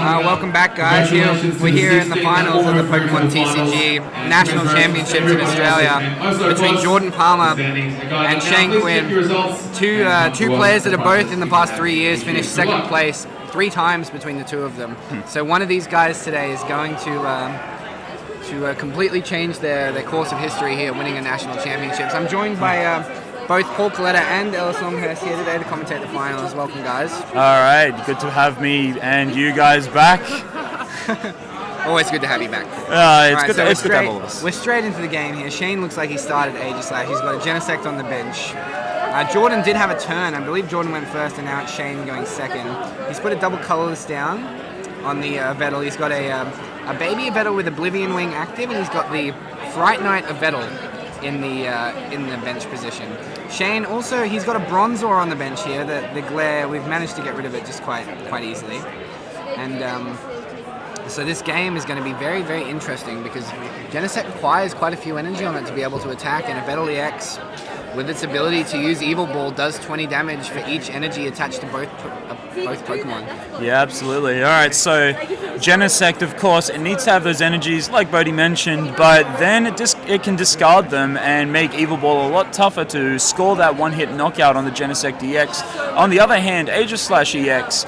Welcome back, guys. We're here in the finals of the Pokemon TCG National Championships in Australia between Jordan Palmer and Shane Quinn. Two players that have both in the past 3 years finished second place 3 times between the two of them. So one of these guys today is going to completely change their course of history here, winning a national championships. I'm joined by both Paul Coletta and Ellis Longhurst here today to commentate the finals. Welcome, guys. All right, good to have me and you guys back. Always good to have you back. It's good to have all of us. We're straight into the game here. Shane looks like he started Aegislash. He's got a Genesect on the bench. Jordan did have a turn. I believe Jordan went first, and now it's Shane going second. He's put a double colorless down on the Yveltal. He's got a baby Yveltal with Oblivion Wing active, and he's got the Fright Knight Yveltal in the bench position. Shane also, he's got a Bronzor on the bench here. The glare, we've managed to get rid of it just quite easily. And so this game is going to be very, very interesting because Genesect requires quite a few energy on it to be able to attack, and Yveltal EX, with its ability to use Evil Ball, does 20 damage for each energy attached to both Pokemon. Yeah, absolutely. All right, so Genesect, of course, it needs to have those energies, like Bodhi mentioned, but then it can discard them and make Evil Ball a lot tougher to score that one-hit knockout on the Genesect EX. On the other hand, Aegislash EX,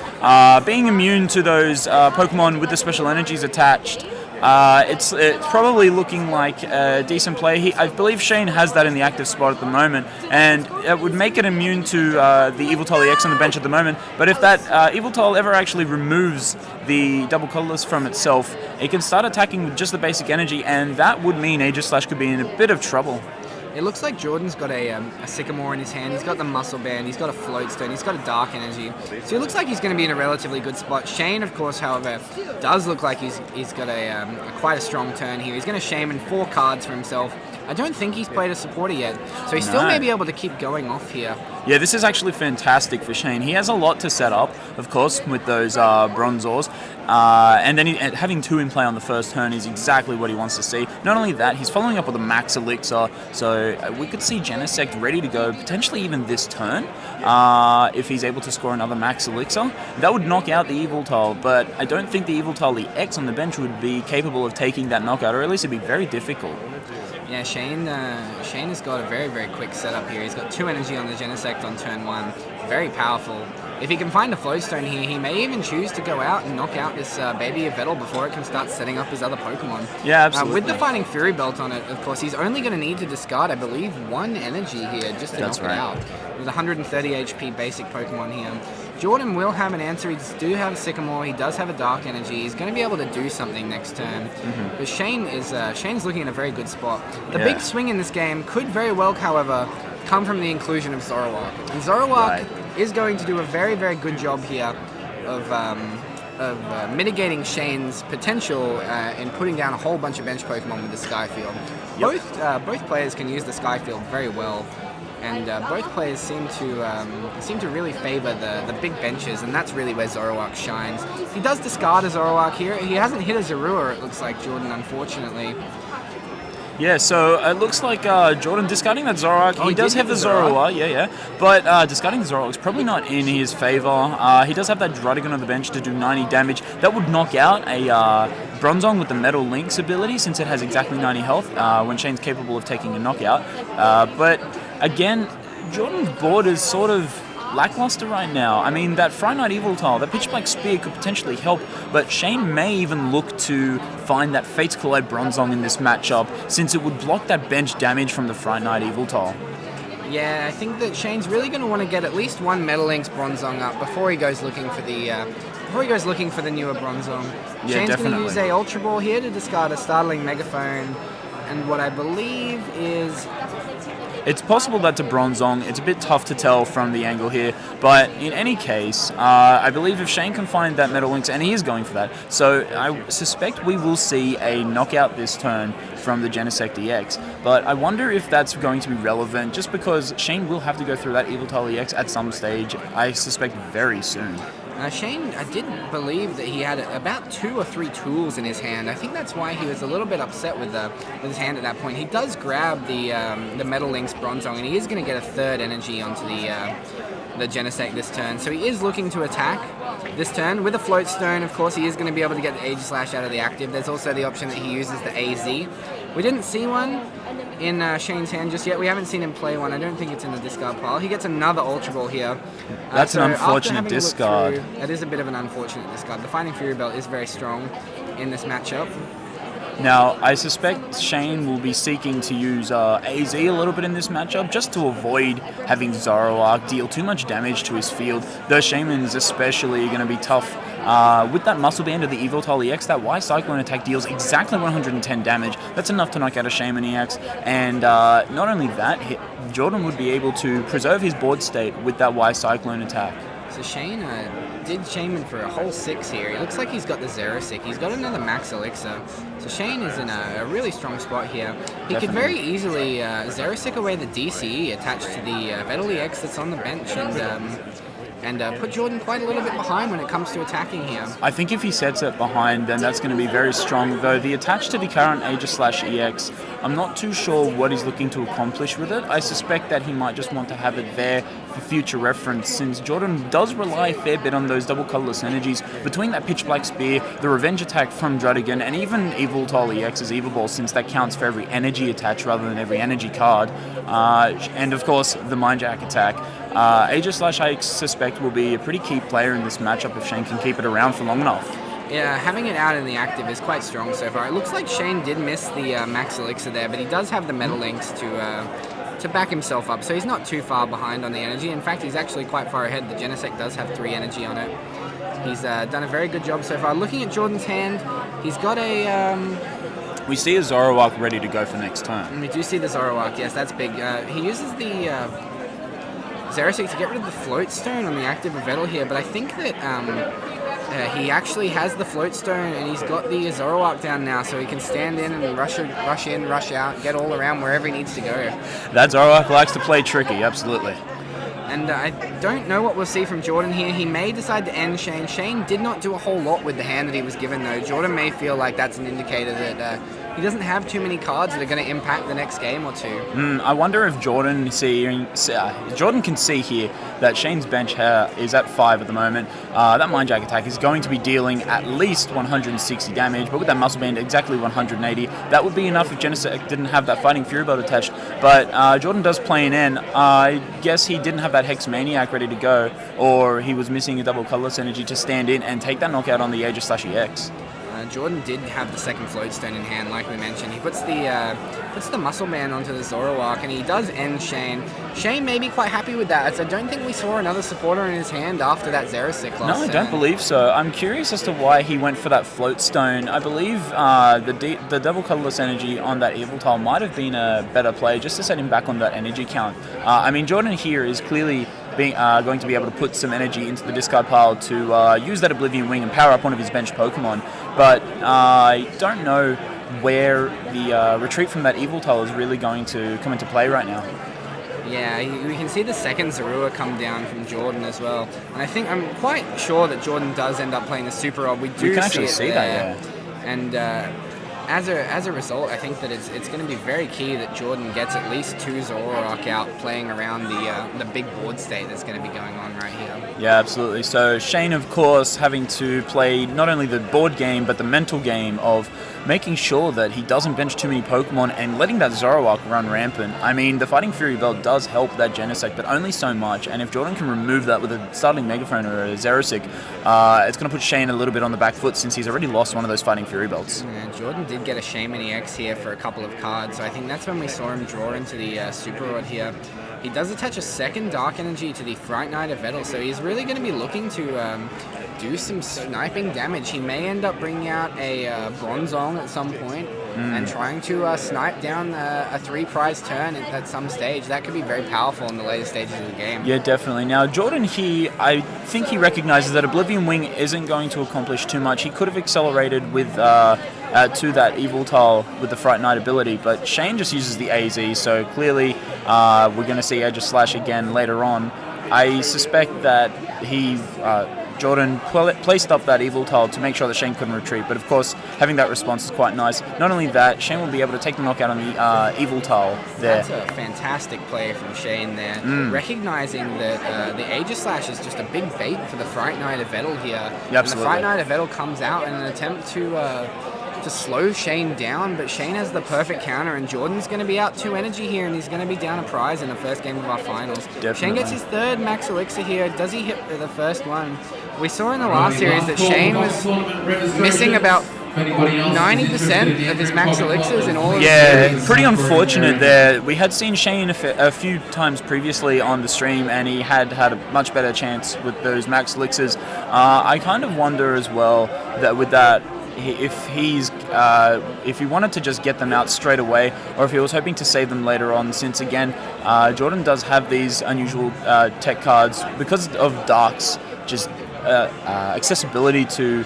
being immune to those Pokemon with the special energies attached, it's probably looking like a decent play. I believe Shane has that in the active spot at the moment, and it would make it immune to the Yveltal EX on the bench at the moment. But if that Yveltal ever actually removes the double colorless from itself, it can start attacking with just the basic energy, and that would mean Aegislash could be in a bit of trouble. It looks like Jordan's got a Sycamore in his hand. He's got the Muscle Band. He's got a Floatstone. He's got a Dark Energy. So it looks like he's going to be in a relatively good spot. Shane, of course, however, does look like he's got quite a strong turn here. He's going to Shaman 4 cards for himself. I don't think he's played a supporter yet, so he still may be able to keep going off here. Yeah, this is actually fantastic for Shane. He has a lot to set up, of course, with those Bronzors. And then having 2 in play on the first turn is exactly what he wants to see. Not only that, he's following up with a Max Elixir, so we could see Genesect ready to go, potentially even this turn, if he's able to score another Max Elixir. That would knock out the Yveltal, but I don't think the Yveltal EX on the bench would be capable of taking that knockout, or at least it'd be very difficult. Yeah, Shane has got a very, very quick setup here. He's got 2 energy on the Genesect on turn 1. Very powerful. If he can find a Floatstone here, he may even choose to go out and knock out this baby Yveltal before it can start setting up his other Pokemon. Yeah, absolutely. With the Fighting Fury Belt on it, of course, he's only going to need to discard, I believe, 1 energy here just to knock it out. With 130 HP basic Pokemon here. Jordan will have an answer. He does have Sycamore. He does have a Dark Energy. He's going to be able to do something next turn. But Shane's looking in a very good spot. The big swing in this game could very well, however, come from the inclusion of Zoroark. And Zoroark is going to do a very, very good job here of mitigating Shane's potential in putting down a whole bunch of bench Pokemon with the Sky Field. Both players can use the Sky Field very well. And both players seem to really favour the big benches, and that's really where Zoroark shines. He does discard a Zoroark here. He hasn't hit a Zorua, it looks like, Jordan, unfortunately. Yeah, so it looks like Jordan discarding that Zoroark. He does have the Zorua, but discarding the Zoroark is probably not in his favour. He does have that Druddigon on the bench to do 90 damage. That would knock out a Bronzong with the Metal Lynx ability, since it has exactly 90 health when Shane's capable of taking a knockout. But again, Jordan's board is sort of lackluster right now. I mean, that Fright Knight Yveltal, that Pitch Black Spear could potentially help, but Shane may even look to find that Fates Collide Bronzong in this matchup, since it would block that bench damage from the Fright Knight Yveltal. Yeah, I think that Shane's really going to want to get at least 1 Metal Lynx Bronzong up before he goes looking for the newer Bronzong. Yeah, Shane's going to use a Ultra Ball here to discard a Startling Megaphone, and what I believe is... It's possible that's a Bronzong. It's a bit tough to tell from the angle here, but in any case, I believe if Shane can find that Metal Lynx, and he is going for that, so I suspect we will see a knockout this turn from the Genesect EX, but I wonder if that's going to be relevant, just because Shane will have to go through that Yveltal EX at some stage, I suspect very soon. Shane, I did believe that he had about 2 or 3 tools in his hand. I think that's why he was a little bit upset with his hand at that point. He does grab the Metal Lynx Bronzong, and he is going to get a 3rd energy onto the the Genesect this turn. So he is looking to attack this turn. With a Float Stone, of course, he is going to be able to get the Aegislash out of the active. There's also the option that he uses the AZ. We didn't see one in Shane's hand just yet. We haven't seen him play one. I don't think it's in the discard pile. He gets another Ultra Ball here. That's an unfortunate discard. It is a bit of an unfortunate discard. The Fighting Fury Belt is very strong in this matchup. Now, I suspect Shane will be seeking to use AZ a little bit in this matchup just to avoid having Zoroark deal too much damage to his field. Those Shaymans especially are going to be tough. With that Muscle Band of the Yveltal EX, that Y Cyclone attack deals exactly 110 damage. That's enough to knock out a Shayman EX. And not only that, Jordan would be able to preserve his board state with that Y Cyclone attack. So Shane did Shaman for a whole 6 here. It looks like he's got the Genesect. He's got another Max Elixir. So Shane is in a really strong spot here. He could very easily Genesect away the DCE attached to the Yveltal EX that's on the bench and put Jordan quite a little bit behind when it comes to attacking here. I think if he sets it behind, then that's going to be very strong. Though the attach to the current Aegislash EX, I'm not too sure what he's looking to accomplish with it. I suspect that he might just want to have it there for future reference, since Jordan does rely a fair bit on those double colorless energies between that Pitch Black Spear, the Revenge attack from Drudigan, and even Yveltal EX's Evilball, since that counts for every energy attach rather than every energy card. And of course, the Mindjack attack. Aegislash, I suspect, will be a pretty key player in this matchup if Shane can keep it around for long enough. Yeah, having it out in the active is quite strong so far. It looks like Shane did miss the Max Elixir there, but he does have the Metal Links to back himself up, so he's not too far behind on the energy. In fact, he's actually quite far ahead. The Genesect does have 3 energy on it. He's done a very good job so far. Looking at Jordan's hand, he's got a... We see a Zoroark ready to go for next turn. We do see the Zoroark, yes, that's big. He uses the Genesect to get rid of the Float Stone on the active Yveltal here, but I think that he actually has the Float Stone and he's got the Zoroark down now, so he can stand in and rush in, rush out, get all around wherever he needs to go. That Zoroark likes to play tricky, absolutely. And I don't know what we'll see from Jordan here. He may decide to end Shane. Shane did not do a whole lot with the hand that he was given, though. Jordan may feel like that's an indicator that he doesn't have too many cards that are going to impact the next game or two. I wonder if Jordan can see here that Shane's bench is at 5 at the moment. That Mindjack attack is going to be dealing at least 160 damage, but with that Muscle Band, exactly 180. That would be enough if Genesect didn't have that Fighting Fury Belt attached. But Jordan does play an N. I guess he didn't have that Hex Maniac ready to go, or he was missing a double colorless energy to stand in and take that knockout on the Aegislash EX. Jordan did have the second Float Stone in hand, like we mentioned. He puts the Muscle Band onto the Zoroark, and he does end Shane. Shane may be quite happy with that, as I don't think we saw another supporter in his hand after that Genesect last No, I don't believe so. I'm curious as to why he went for that Float Stone. I believe the double colorless energy on that Yveltal might have been a better play, just to set him back on that energy count. I mean, Jordan here is clearly going to be able to put some energy into the discard pile to use that Oblivion Wing and power up one of his bench Pokemon. But I don't know where the retreat from that Yveltal is really going to come into play right now. Yeah, we can see the second Zorua come down from Jordan as well. And I'm quite sure that Jordan does end up playing the Super Rod. We can actually see that, yeah. And as a result, I think that it's going to be very key that Jordan gets at least 2 Zoroark out playing around the big board state that's going to be going on right here. Yeah, absolutely. So Shane, of course, having to play not only the board game, but the mental game of making sure that he doesn't bench too many Pokemon and letting that Zoroark run rampant. I mean, the Fighting Fury Belt does help that Genesect, but only so much. And if Jordan can remove that with a starting Megaphone or a Genesect, it's going to put Shane a little bit on the back foot, since he's already lost one of those Fighting Fury Belts. Yeah, Jordan did get a Shaman EX here for a couple of cards, so I think that's when we saw him draw into the Super Rod here. He does attach a second Dark Energy to the Fright Knight of Yveltal, so he's really going to be looking to do some sniping damage. He may end up bringing out a Bronzong at some point and trying to snipe down a 3-prize turn at some stage. That could be very powerful in the later stages of the game. Yeah, definitely. Now, Jordan here, I think he recognizes that Oblivion Wing isn't going to accomplish too much. He could have accelerated with to that Yveltal with the Fright Knight ability, but Shane just uses the AZ, so clearly we're going to see Aegislash again later on. I suspect that Jordan placed up that Yveltal to make sure that Shane couldn't retreat, but of course, having that response is quite nice. Not only that, Shane will be able to take the knockout on the Yveltal there. That's a fantastic play from Shane there, recognizing that the Aegislash is just a big bait for the Fright Knight Yveltal here. Yeah, absolutely. And the Fright Knight Yveltal comes out in an attempt to slow Shane down, but Shane has the perfect counter, and Jordan's going to be out 2 energy here, and he's going to be down a prize in the first game of our finals. Definitely. Shane gets his 3rd Max Elixir here. Does he hit the first one? We saw in the last series that Shane was missing about 90% of his Max Elixirs in all of the series. Pretty unfortunate there. We had seen Shane a few times previously on the stream, and he had a much better chance with those Max Elixirs. I kind of wonder as well that with that, if he wanted to just get them out straight away, or if he was hoping to save them later on, since again Jordan does have these unusual tech cards because of Dark's just accessibility to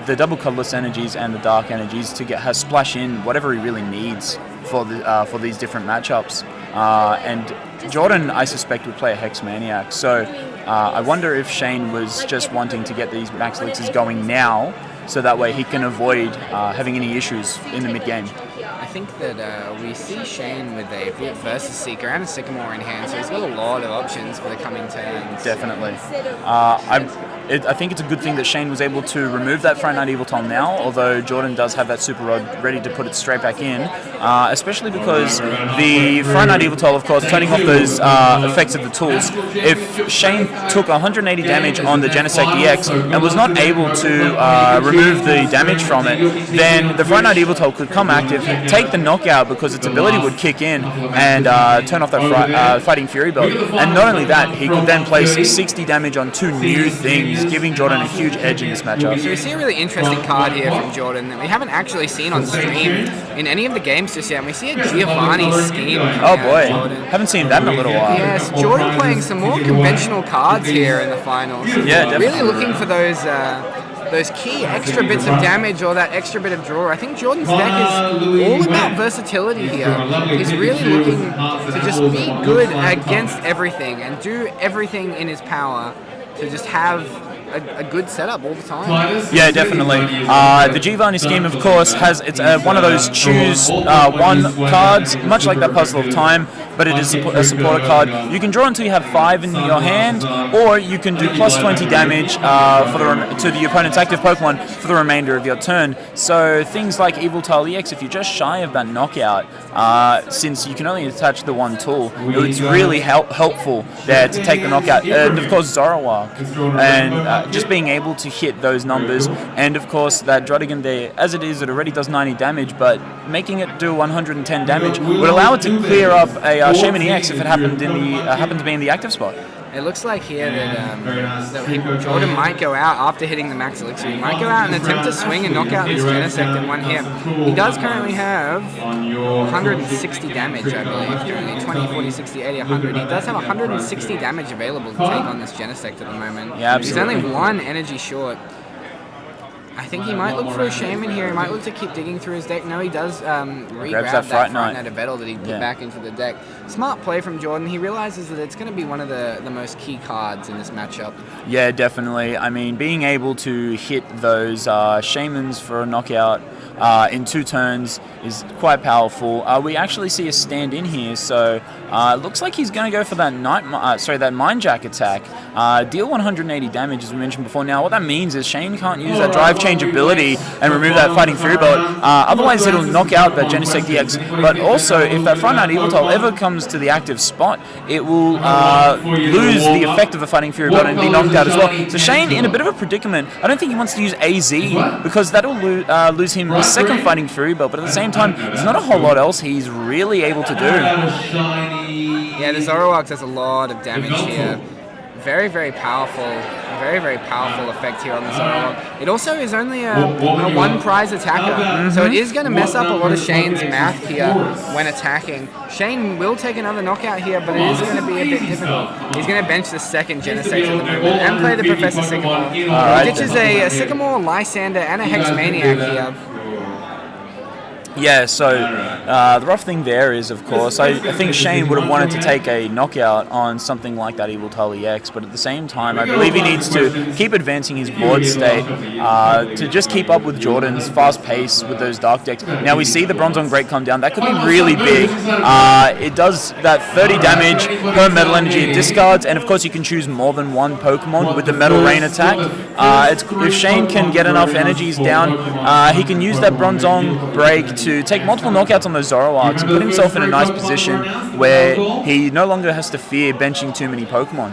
the double colorless energies and the dark energies to splash in whatever he really needs for these different matchups. And Jordan, I suspect, would play a Hex Maniac. So I wonder if Shane was just wanting to get these Max Elixirs going now, so that way he can avoid having any issues in the mid-game. I think that we see Shane with a Vit versus Seeker and a Sycamore in hand, so he's got a lot of options for the coming turns. Definitely. I think it's a good thing that Shane was able to remove that Fright Knight Yveltal now, although Jordan does have that Super Rod ready to put it straight back in, especially because the Fright Knight Yveltal, of course, turning off those effects of the tools. If Shane took 180 damage on the Genesect EX and was not able to remove the damage from it, then the Fright Knight Yveltal could come active, take the knockout because its ability would kick in and turn off that Fighting Fury belt. And not only that, he could then place 60 damage on 2 new things, giving Jordan a huge edge in this matchup. So we see a really interesting card here from Jordan that we haven't actually seen on stream in any of the games just yet. And we see a Giovanni scheme. Oh boy, haven't seen that in a little while. Yes, Jordan playing some more conventional cards here in the finals. Yeah, definitely. Really looking for those key extra bits of damage or that extra bit of draw. I think Jordan's deck is all about versatility here. He's really looking to just be good against everything and do everything in his power to just have a good setup all the time. Yeah, definitely. The Giovanni scheme, of course, it's one of those choose one cards, much like that Puzzle of Time, but it is a supporter card. You can draw until you have 5 in your hand, or you can do plus 20 damage to the opponent's active Pokemon for the remainder of your turn. So things like Yveltal EX, if you're just shy of that knockout, since you can only attach the one tool, it's really helpful there to take the knockout. And of course Zoroark, and just being able to hit those numbers, and of course that Drodigan there, as it is, it already does 90 damage, but making it do 110 damage would allow it to clear up a Shaman EX if it happened to be in the active spot. It looks like here that Jordan might go out after hitting the Max Elixir. He might go out and attempt to swing and knock out this Genesect in one hit. He does currently have 160 damage, I believe, currently. 20, 40, 60, 80, 100. He does have 160 damage available to take on this Genesect at the moment. Yeah, absolutely. He's only 1 energy short. I think he might look for a Shaman here. He might look to keep digging through his deck. No, he does re-grab that Fright Knight Yveltal that he put back into the deck. Smart play from Jordan. He realizes that it's going to be one of the most key cards in this matchup. Yeah, definitely. I mean, being able to hit those Shamans for a knockout in 2 turns is quite powerful. We actually see a stand in here, so it looks like he's going to go for that that Mind Jack attack. Deal 180 damage, as we mentioned before. Now, what that means is Shane can't use that Drive Change ability and remove that Fighting Fury belt. Otherwise, it'll knock out that Genesect DX. But also, if that Fright Knight Yveltal ever comes to the active spot, it will lose the effect of the Fighting Fury belt and be knocked out as well. So Shane in a bit of a predicament. I don't think he wants to use AZ because that'll lose him a second Fighting Fury belt. But at the same time, there's not a whole lot else he's really able to do. Yeah, the Zoroark does a lot of damage here. Very, very powerful effect here on the Zoroark. It also is only a 1 prize attacker, so it is going to mess up a lot of Shane's math here when attacking. Shane will take another knockout here, but it is going to be a bit difficult. He's going to bench the second Genesect at the moment and play the Professor Sycamore. He ditches a Sycamore, Lysander, and a Hex Maniac here. Yeah, so the rough thing there is, of course, I think Shane would have wanted to take a knockout on something like that Yveltal EX, but at the same time, I believe he needs to keep advancing his board state to just keep up with Jordan's fast pace with those Dark decks. Now, we see the Bronzong Great come down. That could be really big. It does that 30 damage per Metal Energy it discards, and of course, you can choose more than one Pokemon with the Metal Rain attack. If Shane can get enough energies down, he can use that Bronzong Break to take multiple knockouts on those Zoroarks and put himself in a nice position where he no longer has to fear benching too many Pokemon.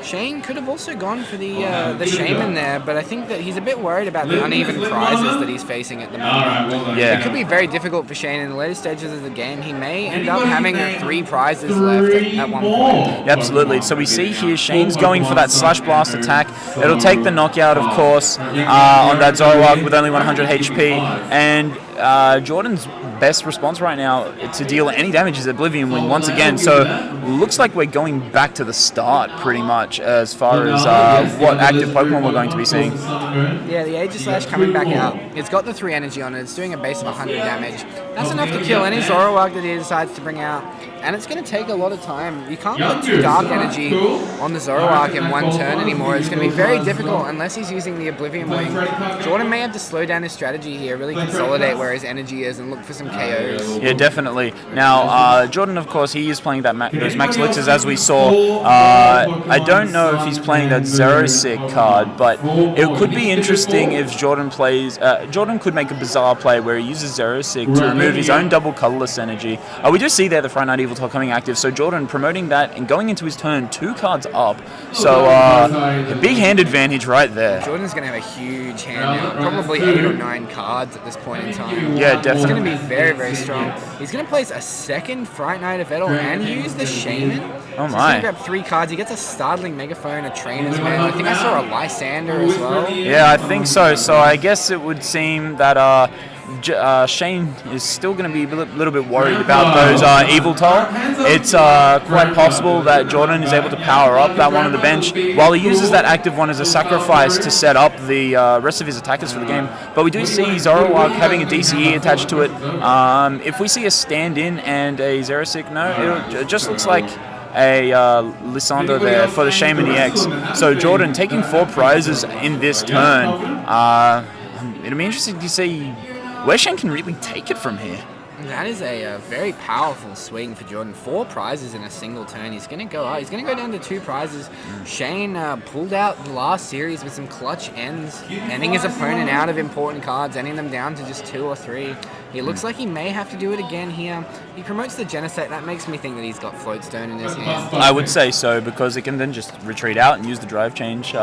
Shane could have also gone for the Shaman there, but I think that he's a bit worried about the uneven prizes that he's facing at the moment. Yeah. It could be very difficult for Shane in the later stages of the game. He may end up having 3 prizes left at one point. Yeah, absolutely. So we see here Shane's going for that Slash Blast attack. It'll take the knockout, of course, on that Zoroark with only 100 HP. And Jordan's best response right now to deal any damage is Oblivion Wing once again. So looks like we're going back to the start pretty much as far as what active Pokemon we're going to be seeing. Yeah, the Aegislash coming back out. It's got the 3 energy on it. It's doing a base of 100 damage. That's enough to kill any Zoroark that he decides to bring out. And it's going to take a lot of time. You can't put 2 Dark Energy on the Zoroark in one turn anymore. It's going to be very difficult unless he's using the Oblivion Wing. Jordan may have to slow down his strategy here, really consolidate where his energy is and look for some KOs. Yeah, definitely. Now, Jordan, of course, he is playing that those Max Elixirs as we saw. I don't know if he's playing that Xerosic card, but it could be interesting if Jordan plays... Jordan could make a bizarre play where he uses Xerosic to remove his own double colorless energy. We do see there the Fright Night Yveltal coming active, so Jordan promoting that and going into his turn 2 cards up. So a big hand advantage right there. Jordan's going to have a huge hand now, probably 8 or 9 cards at this point in time. Yeah, definitely. It's going to be very, very strong. He's going to place a second Fright Night Yveltal and use the Shaman. Oh my. So he's going to grab 3 cards. He gets a Startling Megaphone, a Trainer's Man. I think I saw a Lysander as well. Yeah, I think so. So I guess it would seem that Shane is still going to be a little bit worried about those Yveltal. It's quite possible that Jordan is able to power up that one on the bench while he uses that active one as a sacrifice to set up the rest of his attackers for the game. But we do see Zoroark having a DCE attached to it. If we see a stand-in and a Xerosic, it just looks like a Lysander there for the Shaman EX. So Jordan taking 4 prizes in this turn. It'll be interesting to see where Shane can really take it from here. That is a very powerful swing for Jordan. 4 prizes in a single turn. He's going to go out. He's going to go down to 2 prizes. Shane pulled out the last series with some clutch ends, ending his opponent out of important cards, ending them down to just 2 or 3. It looks like he may have to do it again here. He promotes the Genesect. That makes me think that he's got Floatstone in his hand. I would say so, because it can then just retreat out and use the drive change.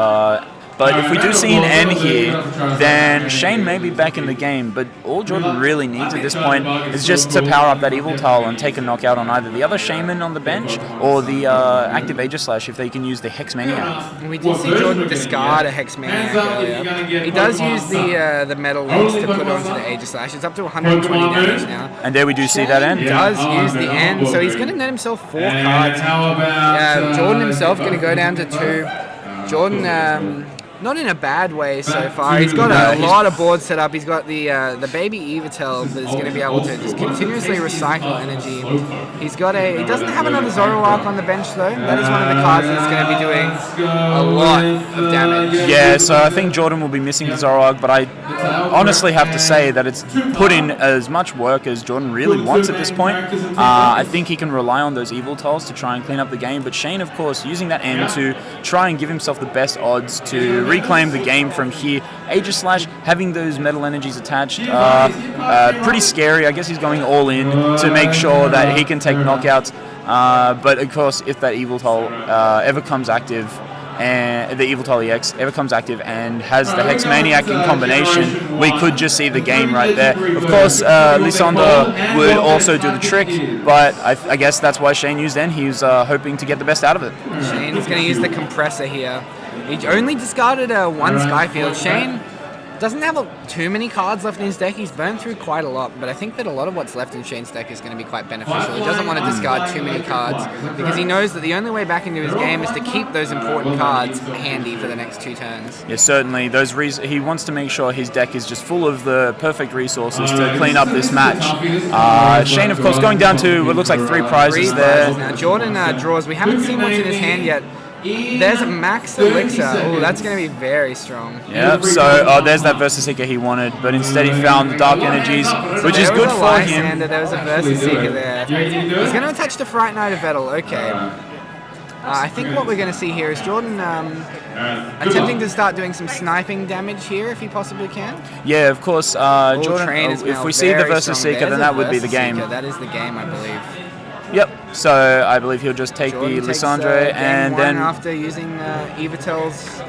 But if we do see an N here, then Shane may be back in the game. But all Jordan really needs at this point is just to power up that Yveltal and take a knockout on either the other Shaman on the bench or the active Aegislash if they can use the Hex Maniac. We did see Jordan discard a Hex Maniac earlier. He does use the Metal Links to put onto the Aegislash. It's up to 120 damage now. And there we do see that N. He does use the N, so he's going to net himself 4 cards. Jordan himself going to go down to 2. Jordan... not in a bad way so far. He's got a lot of boards set up. He's got the baby Yveltal that is going to be able to just continuously recycle energy. He doesn't have another Zoroark on the bench though. That is one of the cards that's going to be doing a lot of damage. Yeah, so I think Jordan will be missing the Zoroark, but I honestly have to say that it's put in as much work as Jordan really wants at this point. I think he can rely on those Yveltals to try and clean up the game, but Shane, of course, using that N to try and give himself the best odds to reclaim the game from here. Aegislash having those metal energies attached, pretty scary. I guess he's going all in to make sure that he can take knockouts. But of course, if that Yveltal ever comes active, and the Yveltal EX ever comes active and has the Hex Maniac in combination, we could just see the game right there. Of course, Lysander would also do the trick, but I guess that's why Shane used N. He was hoping to get the best out of it. Shane's going to use the compressor here. He only discarded one Skyfield. Shane Doesn't have too many cards left in his deck. He's burned through quite a lot, but I think that a lot of what's left in Shane's deck is going to be quite beneficial. He doesn't want to discard too many cards because he knows that the only way back into his game is to keep those important cards handy for the next 2 turns. Yeah, certainly. He wants to make sure his deck is just full of the perfect resources to clean up this match. Shane, of course, going down to what looks like 3 prizes there. Now, Jordan draws. We haven't seen much in his hand yet. There's a Max Elixir. Oh, that's going to be very strong. Yep, so there's that Versus Seeker he wanted, but instead he found the Dark Energies, which is good for him. There was a Versus Seeker there. He's going to attach the Fright Knight of Yveltal. Okay. I think what we're going to see here is Jordan attempting to start doing some sniping damage here if he possibly can. Yeah, of course. Jordan, if we see the Versus Seeker, then that would be the game. That is the game, I believe. Yep, so I believe he'll just take Jordan the Lissandre and then... after using Yveltal's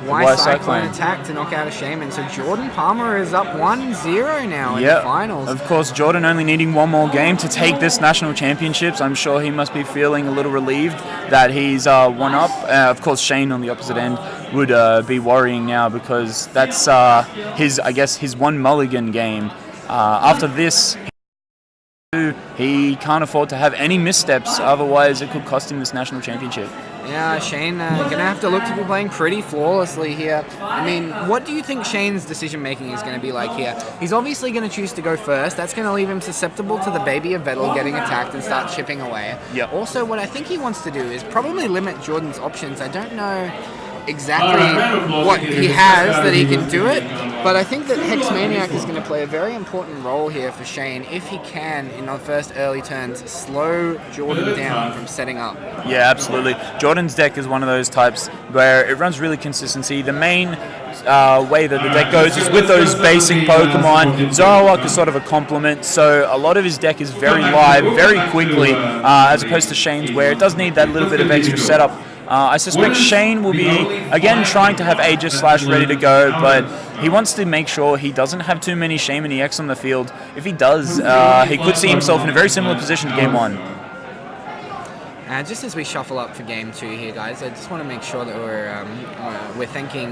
Y-Cyclone attack to knock out a Shaman. So Jordan Palmer is up 1-0 now in the finals. Of course, Jordan only needing 1 more game to take this national championships. I'm sure he must be feeling a little relieved that he's 1 up. Of course, Shane on the opposite end would be worrying now because that's his 1 mulligan game. After this, he can't afford to have any missteps, otherwise it could cost him this national championship. Yeah, Shane going to have to look to be playing pretty flawlessly here. I mean, what do you think Shane's decision-making is going to be like here? He's obviously going to choose to go first. That's going to leave him susceptible to the baby of Yveltal getting attacked and start chipping away. Yep. Also, what I think he wants to do is probably limit Jordan's options. I don't know exactly what he has that he can do it, but I think that Hex Maniac is going to play a very important role here for Shane if he can, in the first early turns, slow Jordan down from setting up. Yeah, absolutely. Jordan's deck is one of those types where it runs really consistency. The main way that the deck goes is with those basic Pokemon. Zoroark is sort of a complement, so a lot of his deck is very live, very quickly, as opposed to Shane's where it does need that little bit of extra setup. I suspect Shane will be, again, trying to have Aegis Slash ready to go, but he wants to make sure he doesn't have too many Shaman EX on the field. If he does, he could see himself in a very similar position to Game 1. Just as we shuffle up for Game 2 here, guys, I just want to make sure that we're thanking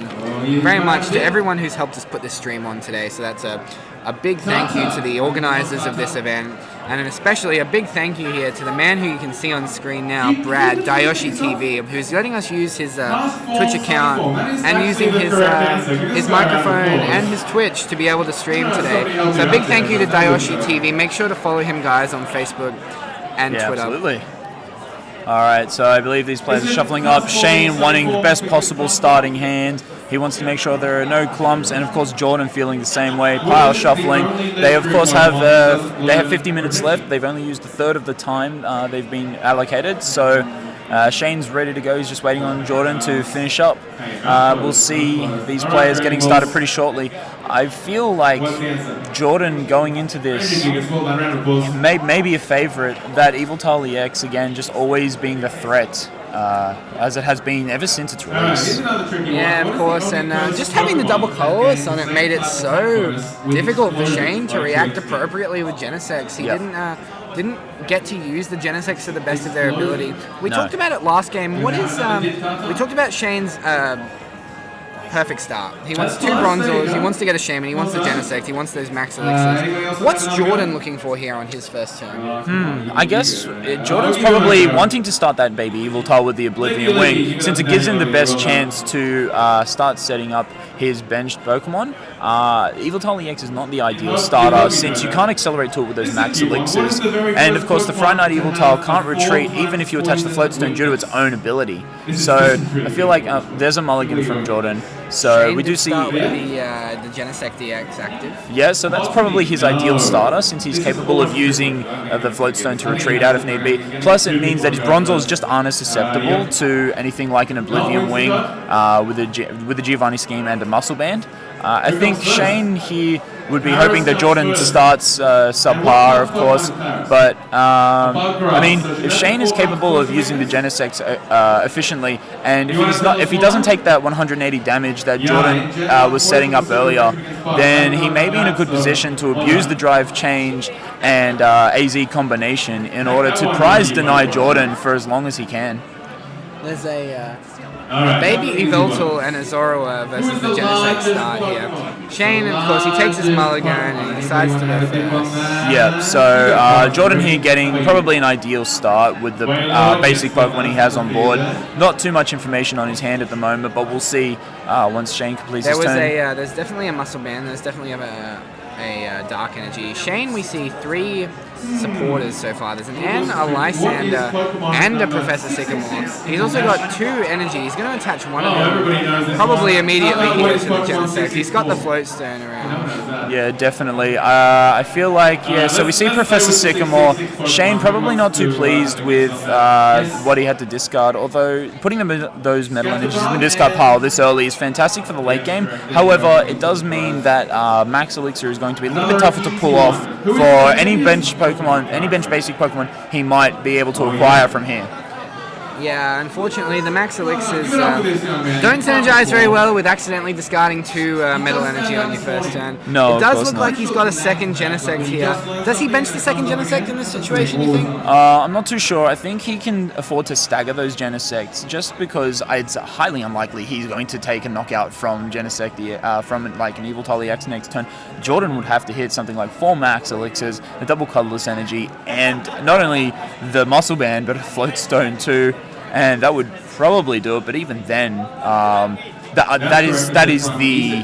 very much to everyone who's helped us put this stream on today. So that's a big thank you to the organizers of this event, and especially a big thank you here to the man who you can see on screen now, Brad, Dayoshi TV, who's letting us use his Twitch account and using his microphone and his Twitch to be able to stream today. So a big thank you to Dayoshi TV. Make sure to follow him, guys, on Facebook and Twitter. Absolutely. Alright, so I believe these players are shuffling up. Shane wanting the best possible starting hand. He wants to make sure there are no clumps, and of course Jordan feeling the same way, pile shuffling. They of course have 50 minutes left. They've only used a third of the time they've been allocated, so Shane's ready to go. He's just waiting on Jordan to finish up. We'll see these players getting started pretty shortly. I feel like Jordan going into this may be a favorite. That Yveltal EX, again, just always being the threat, as it has been ever since its release. Yeah, of course, and just having the double colorless on it made it so difficult for Shane to react appropriately with Genesect. He didn't get to use the Genesect to the best of their ability. We talked about it last game. What is we talked about Shane's perfect start. He wants 2 Bronzors, he wants to get a Shaman, he wants the Genesect, he wants those Max Elixirs. What's Jordan looking for here on his first turn? I guess Jordan's probably wanting to start that baby Yveltal with the Oblivion Wing, since it gives him the best chance to start setting up his benched Pokemon. Yveltal EX is not the ideal starter, since you can't accelerate to it with those Max Elixirs. And of course the Fright Knight Yveltal can't retreat even if you attach the Floatstone due to its own ability. So I feel like there's a mulligan from Jordan. So Shane we do see start with the Genesect EX active. Yeah, so that's probably his ideal starter, since he's capable of using the Floatstone to retreat out if need be. Plus it means that his Bronzors just aren't as susceptible to anything like an Oblivion Wing with the Giovanni Scheme and a Muscle Band. I think Shane here would be hoping that Jordan starts subpar, of course, but I mean, if Shane is capable of using the Genesect efficiently, and if he doesn't take that 180 damage that Jordan was setting up earlier, then he may be in a good position to abuse the drive change and AZ combination in order to prize deny Jordan for as long as he can. There's a Baby Yveltal and a Zoroark versus the Genesect start here. Shane, of course, he takes his mulligan and he decides to go first. Yeah, so Jordan here getting probably an ideal start with the basic Pokemon he has on board. Not too much information on his hand at the moment, but we'll see once Shane completes his turn. There's definitely a Muscle Band. There's definitely a Dark Energy. Shane, we see 3 supporters so far. There's an N, a Lysander, and a Professor Sycamore. He's also got 2 energy. He's going to attach one of them probably immediately here to the Genesect. He's got the Float Stone around. Yeah, definitely. I feel like, so we see Professor Sycamore. Shane probably not too pleased with what he had to discard, although putting those Metal Energies in the discard pile this early is fantastic for the late game. However, it does mean that Max Elixir is going to be a little bit tougher to pull off for any bench Pokemon, any bench basic Pokemon he might be able to acquire from here. Yeah, unfortunately, the Max Elixirs don't synergize very well with accidentally discarding 2 Metal Energy on your first turn. No, it does look like he's got a second Genesect here. Does he bench the second Genesect in this situation, you think? I'm not too sure. I think he can afford to stagger those Genesects just because it's highly unlikely he's going to take a knockout from Genesect, from like an Yveltal EX next turn. Jordan would have to hit something like 4 Max Elixirs, a double Colorless Energy, and not only the Muscle Band, but a Float Stone too. And that would probably do it, but even then, that is the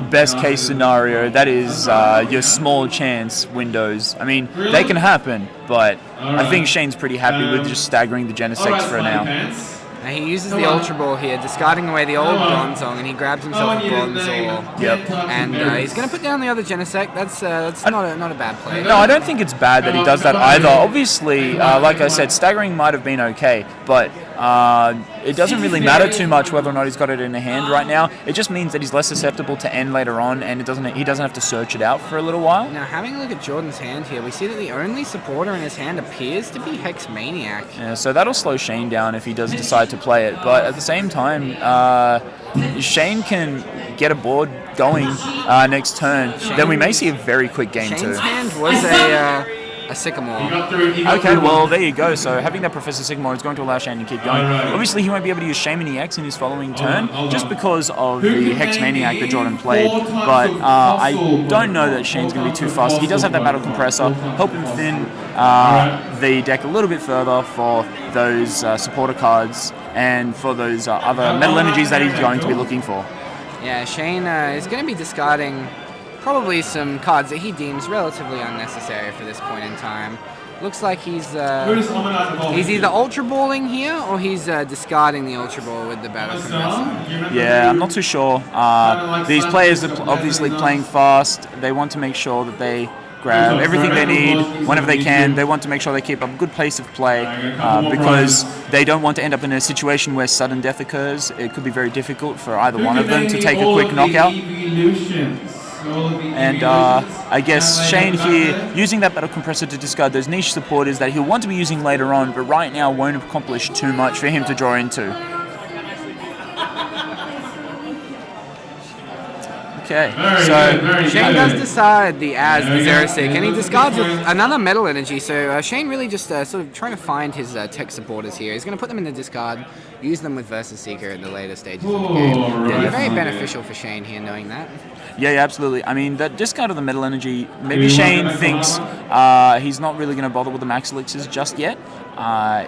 best case scenario. That is your small chance windows. I mean, they can happen, but I think Shane's pretty happy with just staggering the Genesects for now. He uses the Ultra Ball here, discarding away the old Bronzong, and he grabs himself a Bronzor. Yep. And he's going to put down the other Genesect. That's not a bad play. No, I don't think it's bad that he does that either. Obviously, like I said, staggering might have been okay, but it doesn't really matter too much whether or not he's got it in a hand right now. It just means that he's less susceptible to end later on, and he doesn't have to search it out for a little while. Now, having a look at Jordan's hand here, we see that the only supporter in his hand appears to be Hex Maniac. Yeah, so that'll slow Shane down if he does decide to play it. But at the same time, Shane can get a board going next turn. Then we may see a very quick game too. Shane's hand was a Sycamore. Okay, well, there you go. So having that Professor Sycamore is going to allow Shane to keep going. Obviously, he won't be able to use Shaman EX in his following turn just because of the Hex Maniac that Jordan played. But I don't know that Shane's going to be too fast. He does have that Battle Compressor, help him thin the deck a little bit further for those supporter cards and for those other Metal Energies that he's going to be looking for. Yeah, Shane is going to be discarding probably some cards that he deems relatively unnecessary for this point in time. Looks like he's either Ultra Balling here or he's discarding the Ultra Ball with the Battle Compressor. Yeah, I'm not too sure. These players are obviously playing fast. They want to make sure that they grab everything they need whenever they can. They want to make sure they keep up a good pace of play because they don't want to end up in a situation where sudden death occurs. It could be very difficult for either one of them to take a quick knockout. And I guess Shane here, using that Battle Compressor to discard those niche supporters that he'll want to be using later on, but right now won't accomplish too much for him to draw into. Okay, so Shane does decide the Xerosic, and he discards another Metal Energy. So Shane really just sort of trying to find his tech supporters here. He's going to put them in the discard, use them with Versus Seeker at the later stages of the game. Yeah, very beneficial for Shane here, knowing that. Yeah, absolutely. I mean, that discard of the Metal Energy, maybe Shane thinks he's not really going to bother with the Max Elixirs just yet.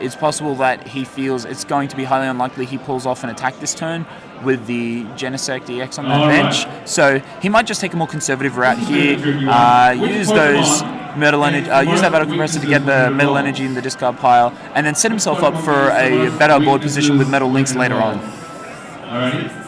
It's possible that he feels it's going to be highly unlikely he pulls off an attack this turn with the Genesect EX on that bench. So he might just take a more conservative route here, use those Metal Energy, use that Battle Compressor to get the Metal Energy in the discard pile, and then set himself up for a better board position with Metal Links later on. Alrighty.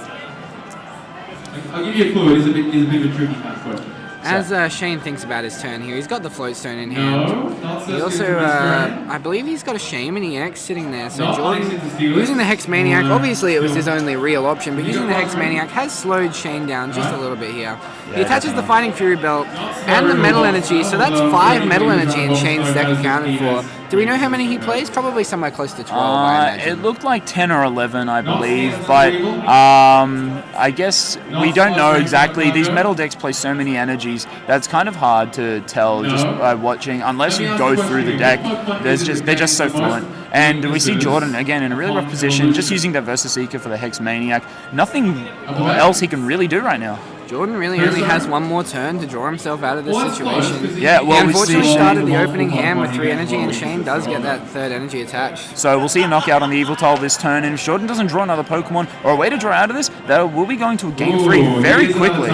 I'll give you a clue. It is a bit of a tricky math question. As Shane thinks about his turn here, he's got the Float Stone in hand. He also, I believe he's got a Shaman EX sitting there. So Jordan, using the Hex Maniac, obviously it was his only real option, but using the Hex Maniac has slowed Shane down just a little bit here. He attaches the Fighting Fury Belt and the Metal Energy, so that's 5 Metal Energy in Shane's deck accounted for. Do we know how many he plays? Probably somewhere close to 12, I imagine. It looked like 10 or 11, I believe, but I guess we don't know exactly. These metal decks play so many energies that's kind of hard to tell just by watching, unless you go through the deck. They're just so fluent. And we see Jordan, again, in a really rough position, just using that Versus Seeker for the Hex Maniac. Nothing else he can really do right now. Jordan really only has one more turn to draw himself out of this situation. Yeah, well, he unfortunately started the opening hand with 3 energy, and Shane does get that 3rd energy attached. So we'll see a knockout on the Yveltal this turn, and if Jordan doesn't draw another Pokemon or a way to draw out of this, we'll be going to a game 3 very quickly.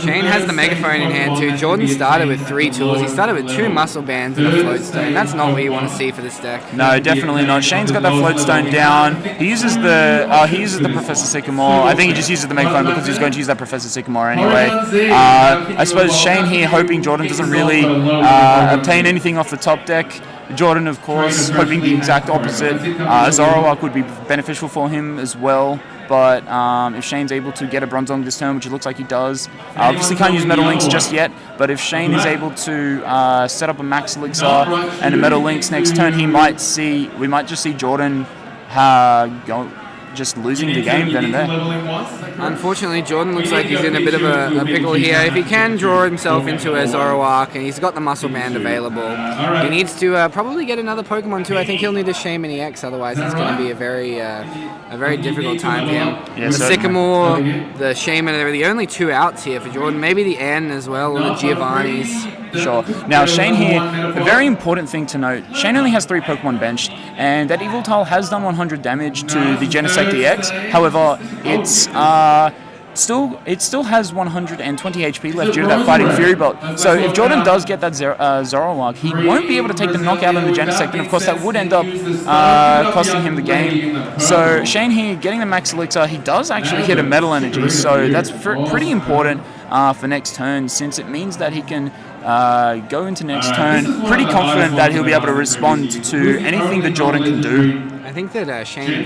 Shane has the Megaphone in hand too. Jordan started with 3 tools. He started with 2 Muscle Bands and a Floatstone. That's not what you want to see for this deck. No, definitely not. Shane's got that Floatstone down. He uses the Professor Sycamore. I think he just uses the Megaphone because he's going to use that Professor Sycamore anyway. I suppose Shane here hoping Jordan doesn't really obtain anything off the top deck. Jordan, of course, hoping the exact opposite. Zoroark would be beneficial for him as well. But if Shane's able to get a Bronzong this turn, which it looks like he does, obviously can't use Metal Links just yet, but if Shane is able to set up a Max Elixir and a Metal Links next turn, we might just see Jordan just losing the game then and there. Unfortunately, Jordan looks like he's in a bit of a pickle here. If he can draw himself into a Zoroark, and he's got the Muscle Band available, he needs to probably get another Pokemon too. I think he'll need a Shaman EX, otherwise it's going to be a very difficult time for him. Yeah, the certainly. Sycamore, the Shaman, are the only 2 outs here for Jordan. Maybe the N as well, or the Giovanni's. Sure. Now, Shane here, a very important thing to note, Shane only has 3 Pokemon benched, and that Yveltal has done 100 damage to the Genesect EX. However, it still has 120 HP left due to that Fighting Fury Belt. So if Jordan does get that Zoroark, he won't be able to take the knockout on the Genesect, and of course that would end up costing him the game. So Shane here, getting the Max Elixir, he does actually hit a Metal Energy, so that's pretty important for next turn, since it means that he can go into next turn pretty confident that he'll be able to respond to anything that Jordan can do. I think that Shane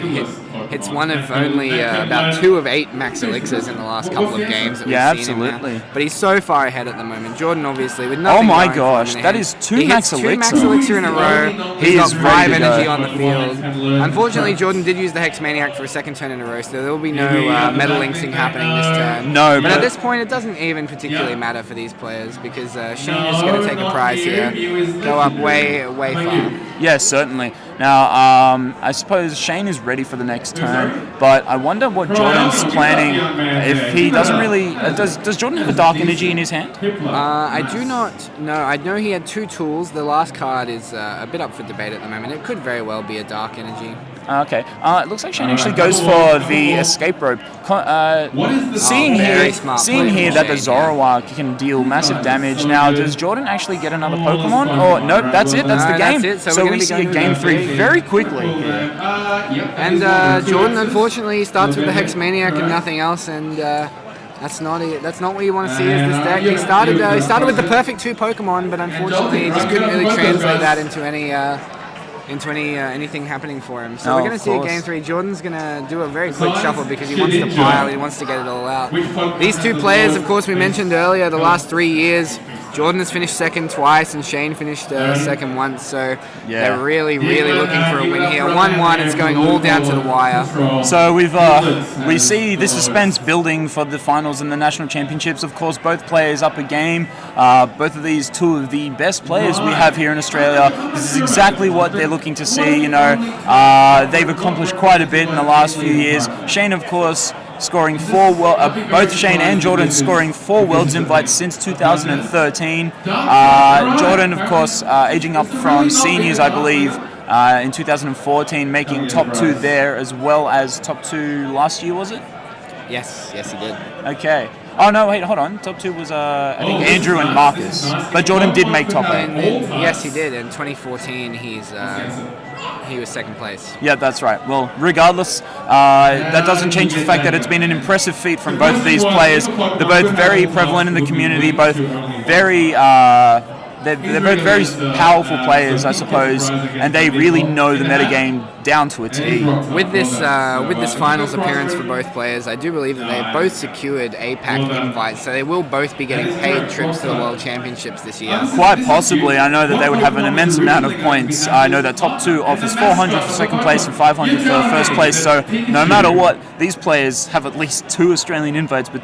hits one of only about 2 of 8 Max Elixirs in the last couple of games that we've seen absolutely. him now. But he's so far ahead at the moment. Jordan, obviously, with nothing. Oh my going gosh, for him in that hand. is 2 He Max hits Elixir. 2 Max Elixir in a row. He He's got is 5 ready to energy go. on the field. Unfortunately, Jordan did use the Hex Maniac for a 2nd turn in a row, so there will be no Metal Linksing happening this turn. No, but at this point, it doesn't even particularly matter for these players, because Shane is going to take a prize here, go up way far. Yes, certainly. Now, I suppose Shane is ready for the next turn, but I wonder what Jordan's planning. If he doesn't really... does Jordan have a Dark Energy in his hand? I do not know. I know he had 2 tools. The last card is a bit up for debate at the moment. It could very well be a Dark Energy. Okay. It looks like Shane actually goes for the Escape Rope. Seeing here that the Zoroark can deal massive damage. Now, does Jordan actually get another Pokemon? Or nope, that's it. That's the game. That's it. So we see a game 3 very quickly. And Jordan, unfortunately, starts with the Hex Maniac and nothing else, and that's not what you want to see as this deck. He started with the perfect 2 Pokemon, but unfortunately, he just couldn't really translate that into anything happening for him. So we're going to see a game 3. Jordan's going to do a very quick shuffle because he wants to pile, he wants to get it all out. These 2 players, of course, we mentioned earlier, the last 3 years, Jordan has finished 2nd twice and Shane finished 2nd once, so they're really looking for a win here. 1-1, it's going all down to the wire. So we see the suspense building for the finals and the national championships. Of course, both players up a game. Both of these 2 of the best players we have here in Australia. This is exactly what they're looking to see. They've accomplished quite a bit in the last few years. Shane, of course, scoring 4 both Shane and Jordan scoring 4 Worlds invites since 2013. Jordan, of course, aging up from seniors, I believe, in 2014, making top 2 there as well as top 2 last year, was it? Yes, he did. Okay. Oh no, wait, hold on. Top 2 was I think Andrew and Marcus, but Jordan did make top 8. Yes, he did. In 2014, he was 2nd place. Yeah, that's right. Well, regardless, that doesn't change the fact that it's been an impressive feat from both of these players. They're both very prevalent in the community, both very... They're both very powerful players, I suppose, and they really know the metagame down to a T. With this finals appearance for both players, I do believe that they've both secured APAC invites, so they will both be getting paid trips to the World Championships this year. Quite possibly. I know that they would have an immense amount of points. I know that top 2 offers 400 for second place and 500 for first place, so no matter what, these players have at least 2 Australian invites each.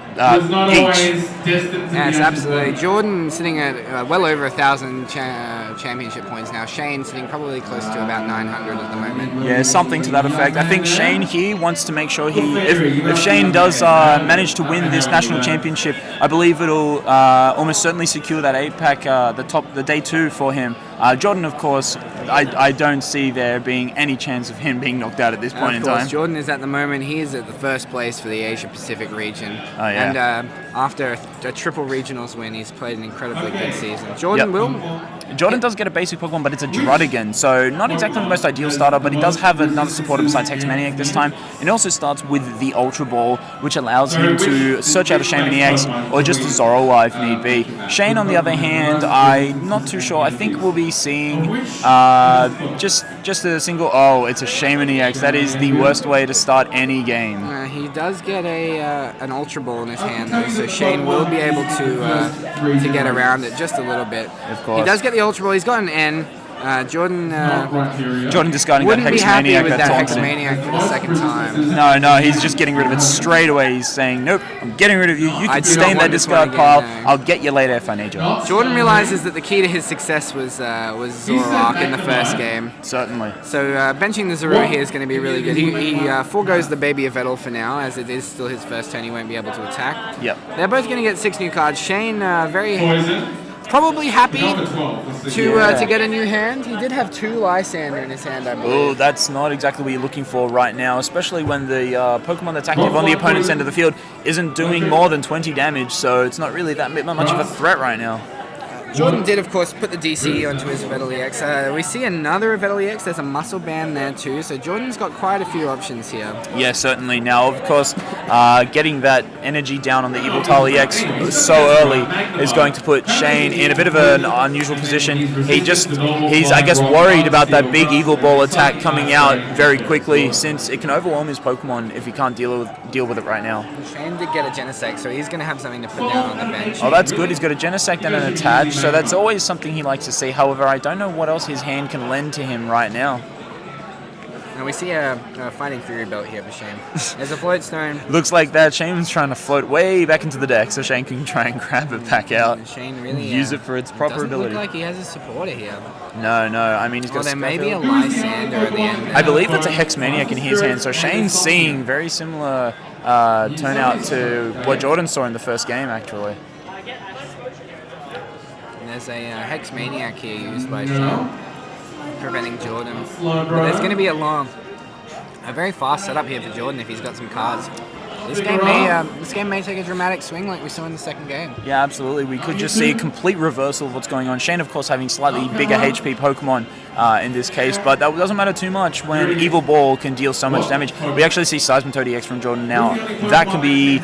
Yes, absolutely. Jordan sitting at well over 1,000 championship points now. Shane sitting probably close to about 900 at the moment. Yeah, something to that effect. I think Shane here wants to make sure if Shane does manage to win this national championship, I believe it'll almost certainly secure that APAC, the day 2 for him. Jordan, of course, I don't see there being any chance of him being knocked out at this point in time. Jordan is at the moment, he is at the first place for the Asia Pacific region. Oh, yeah. And after a triple regionals win, he's played an incredibly good season. Jordan does get a basic Pokemon, but it's a Druddigan, so not exactly the most ideal starter, but he does have another supporter besides Hexmaniac this time, and it also starts with the Ultra Ball, which allows him to search out a Shaymin EX or just a Zoroark if need be. Shane, on the other hand, I'm not too sure. I think we'll be seeing just a single... Oh, it's a Shaymin EX. That is the worst way to start any game. He does get an Ultra Ball in his hand, though, so Shane will be able to get around it just a little bit. Of course. He does get the Ultra Ball. He's got an N. Jordan discarding that wouldn't be happy Hexmaniac with that taunted him. Hexmaniac for the second time. No, he's just getting rid of it straight away. He's saying, nope, I'm getting rid of you. You can stay in that discard pile. I'll get you later if I need you. Jordan realizes that the key to his success was Zoroark in the first game. Certainly. So benching the Zoro here is going to be really good. He foregoes the baby Yveltal for now, as it is still his first turn. He won't be able to attack. Yep. They're both going to get 6 new cards. Shane probably happy to get a new hand. He did have 2 Lysander in his hand, I believe. Oh, that's not exactly what you're looking for right now, especially when the Pokemon that's active on the opponent's end of the field isn't doing more than 20 damage, so it's not really that much of a threat right now. Jordan did, of course, put the DC onto his Yveltal EX. We see another Yveltal EX. There's a Muscle Band there too, so Jordan's got quite a few options here. Yeah, certainly. Now, of course, getting that energy down on the Yveltal EX so early is going to put Shane in a bit of an unusual position. He's, I guess, worried about that big Eagle Ball attack coming out very quickly, since it can overwhelm his Pokemon if he can't deal with it right now. Shane did get a Genesect, so he's going to have something to put down on the bench. Oh, that's good. He's got a Genesect and an Attach. So that's always something he likes to see. However, I don't know what else his hand can lend to him right now. And we see a Fighting Fury belt here for Shane. There's a Float Stone. Looks like that Shane's trying to float way back into the deck so Shane can try and grab it back out. And Shane really use it for its proper ability. Look like he has a supporter here. No. I mean, he's got. There may be a Lysander at the end. I believe it's a Hexmaniac in his hand. So Shane's seeing very similar turnout to what Jordan saw in the first game, actually. There's a Hexmaniac here used by Shane, preventing Jordan. But there's going to be a very fast setup here for Jordan if he's got some cards. This game may take a dramatic swing like we saw in the second game. Yeah, absolutely. We could just see a complete reversal of what's going on. Shane, of course, having slightly bigger HP Pokemon in this case, but that doesn't matter too much when Evil Ball can deal so much damage. We actually see Seismitoad EX from Jordan now. That can be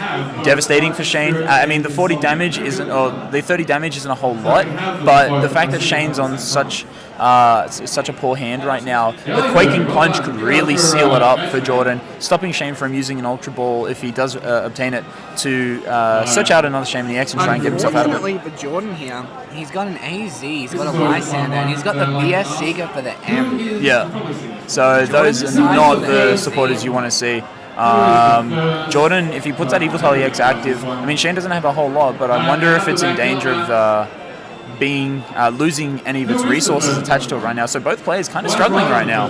devastating for Shane. I mean, the 40 damage isn't, or the 30 damage isn't a whole lot, but the fact that Shane's on such a poor hand right now, the Quaking Punch could really seal it up for Jordan, stopping Shane from using an Ultra Ball if he does obtain it to search out another Shaymin EX and try and get himself out of it. Unfortunately for Jordan here, he's got an AZ, he's got a Lysander, and he's got the BS Seeker for the M. Yeah, so those are not the supporters you want to see. Jordan, if he puts that Yveltal EX active, I mean, Shane doesn't have a whole lot, but I wonder if it's in danger of losing any of its resources attached to it right now. So both players kind of struggling right now.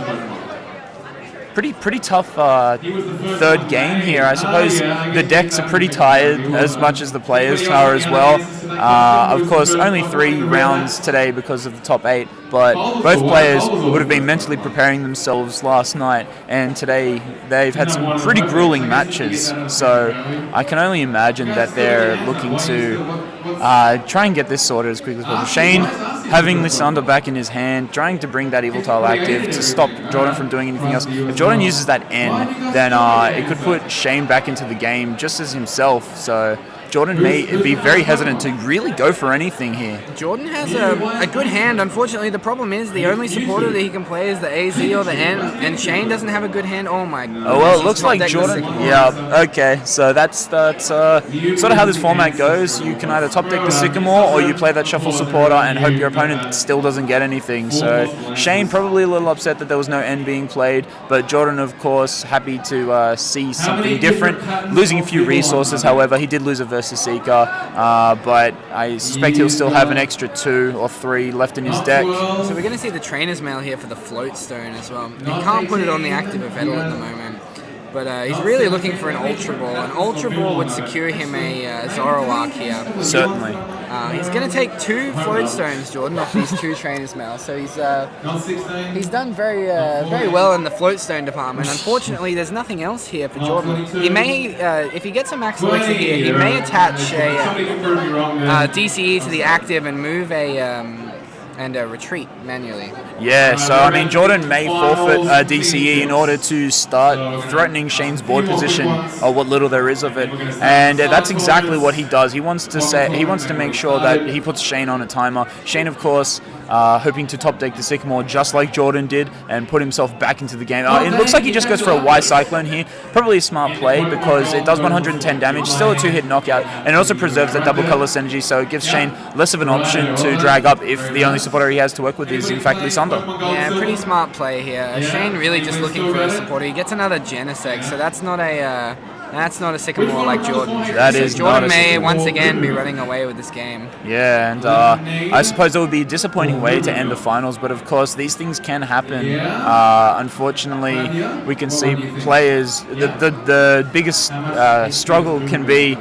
Pretty tough third game here. I suppose the decks are pretty tired as much as the players are as well. Of course, only 3 rounds today because of the top 8, but both players would have been mentally preparing themselves last night, and today they've had some pretty grueling matches. So I can only imagine that they're looking to try and get this sorted as quickly as possible. Shane having Lysander back in his hand, trying to bring that Yveltal active to stop Jordan from doing anything else. If Jordan uses that N, then it could put Shane back into the game just as himself. So Jordan may be very hesitant to really go for anything here. Jordan has a good hand. Unfortunately, the problem is the only supporter that he can play is the AZ or the N, and Shane doesn't have a good hand. Oh my god. Oh, well, it looks like Jordan... Yeah, okay. So that's sort of how this format goes. You can either top deck the Sycamore or you play that Shuffle supporter and hope your opponent still doesn't get anything. So Shane probably a little upset that there was no N being played, but Jordan, of course, happy to see something different. Losing a few resources, however. He did lose a Versus Seeker, but I suspect he'll still have an extra 2 or 3 left in his deck. So we're going to see the Trainer's Mail here for the Float Stone as well. He can't put it on the active Yveltal at the moment, but he's really looking for an Ultra Ball. An Ultra Ball would secure him a Zoroark here. Certainly. He's going to take 2 Float Stones, Jordan, off these 2 Trainer's Mail. So he's done very well in the Float Stone department. Unfortunately, there's nothing else here for Jordan. He may, if he gets a Max Elixir here, he may attach a DCE to the active and move and retreat manually. Yeah, so I mean, Jordan may forfeit DCE in order to start threatening Shane's board position, or what little there is of it, and that's exactly what he does. He wants to make sure that he puts Shane on a timer. Shane, of course, hoping to top deck the Sycamore just like Jordan did and put himself back into the game. It looks like he just goes for a Y Cyclone here. Probably a smart play because it does 110 damage, still a 2-hit knockout, and it also preserves that double color synergy, so it gives Shane less of an option to drag up if the only supporter he has to work with is in fact Lisandro. Yeah, pretty smart play here. Shane really just looking for a supporter. He gets another Genesect, so that's not a Sycamore like Jordan. That is Jordan may once again be running away with this game. Yeah, and I suppose it would be a disappointing way to end the finals, but of course these things can happen. Unfortunately, we can see players. The biggest struggle can be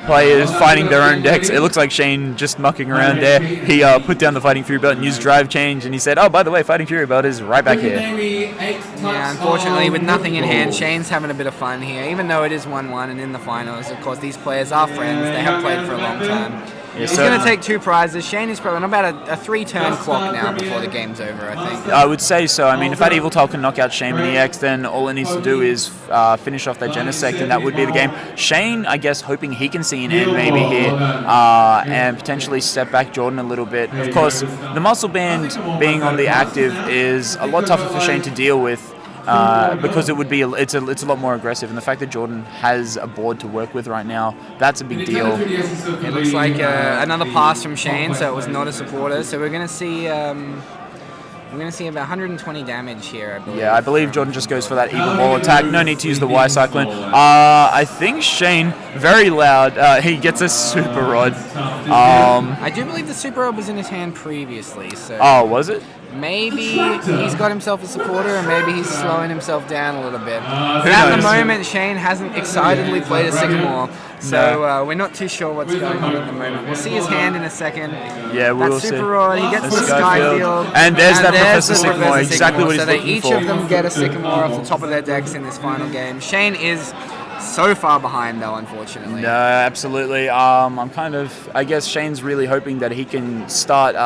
players fighting their own decks. It looks like Shane just mucking around there. He put down the Fighting Fury belt and used Drive Change, and he said, oh, by the way, Fighting Fury belt is right back here. Yeah, unfortunately, with nothing in hand, Shane's having a bit of fun here, even though it is 1-1 and in the finals. Of course, these players are friends. They have played for a long time. Yeah, he's going to take 2 prizes. Shane is probably on about a 3-turn clock now before the game's over, I think. I would say so. I mean, if that Yveltal can knock out Shane in the EX, then all it needs to do is finish off that Genesect, and that would be the game. Shane, I guess, hoping he can see an end maybe here and potentially step back Jordan a little bit. Of course, the Muscle Band being on the active is a lot tougher for Shane to deal with. Because it would be it's a lot more aggressive, and the fact that Jordan has a board to work with right now, that's a big deal. It looks like another pass from Shane, so it was not a supporter. So we're going to see about 120 damage here, I believe. Yeah, I believe Jordan just goes for that Evil Ball attack. No need to use the Y Cyclone. I think Shane, very loud, he gets a Super Rod. I do believe the Super Rod was in his hand previously. So oh, was it? Maybe he's got himself a supporter, and maybe he's slowing himself down a little bit. But at the moment, Shane hasn't excitedly played a Sycamore, so we're not too sure what's going on at the moment. We'll see his hand in a second. Yeah, we will see. Super Rod, he gets the Skyfield. And there's that Professor Sycamore, exactly what he's looking for. So each of them get a Sycamore off the top of their decks in this final game. Shane is so far behind, though, unfortunately. No, absolutely. I'm kind of, I guess Shane's really hoping that he can start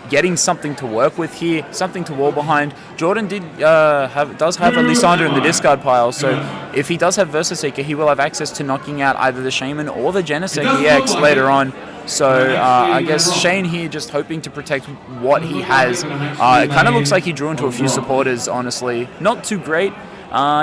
getting something to work with here, something to wall behind. Jordan does have a Lisandro in the discard pile, so if he does have Versus Seeker, he will have access to knocking out either the Shaman or the Genesect EX later on. So I guess Shane here just hoping to protect what he has. It kind of looks like he drew into a few supporters, honestly. Not too great.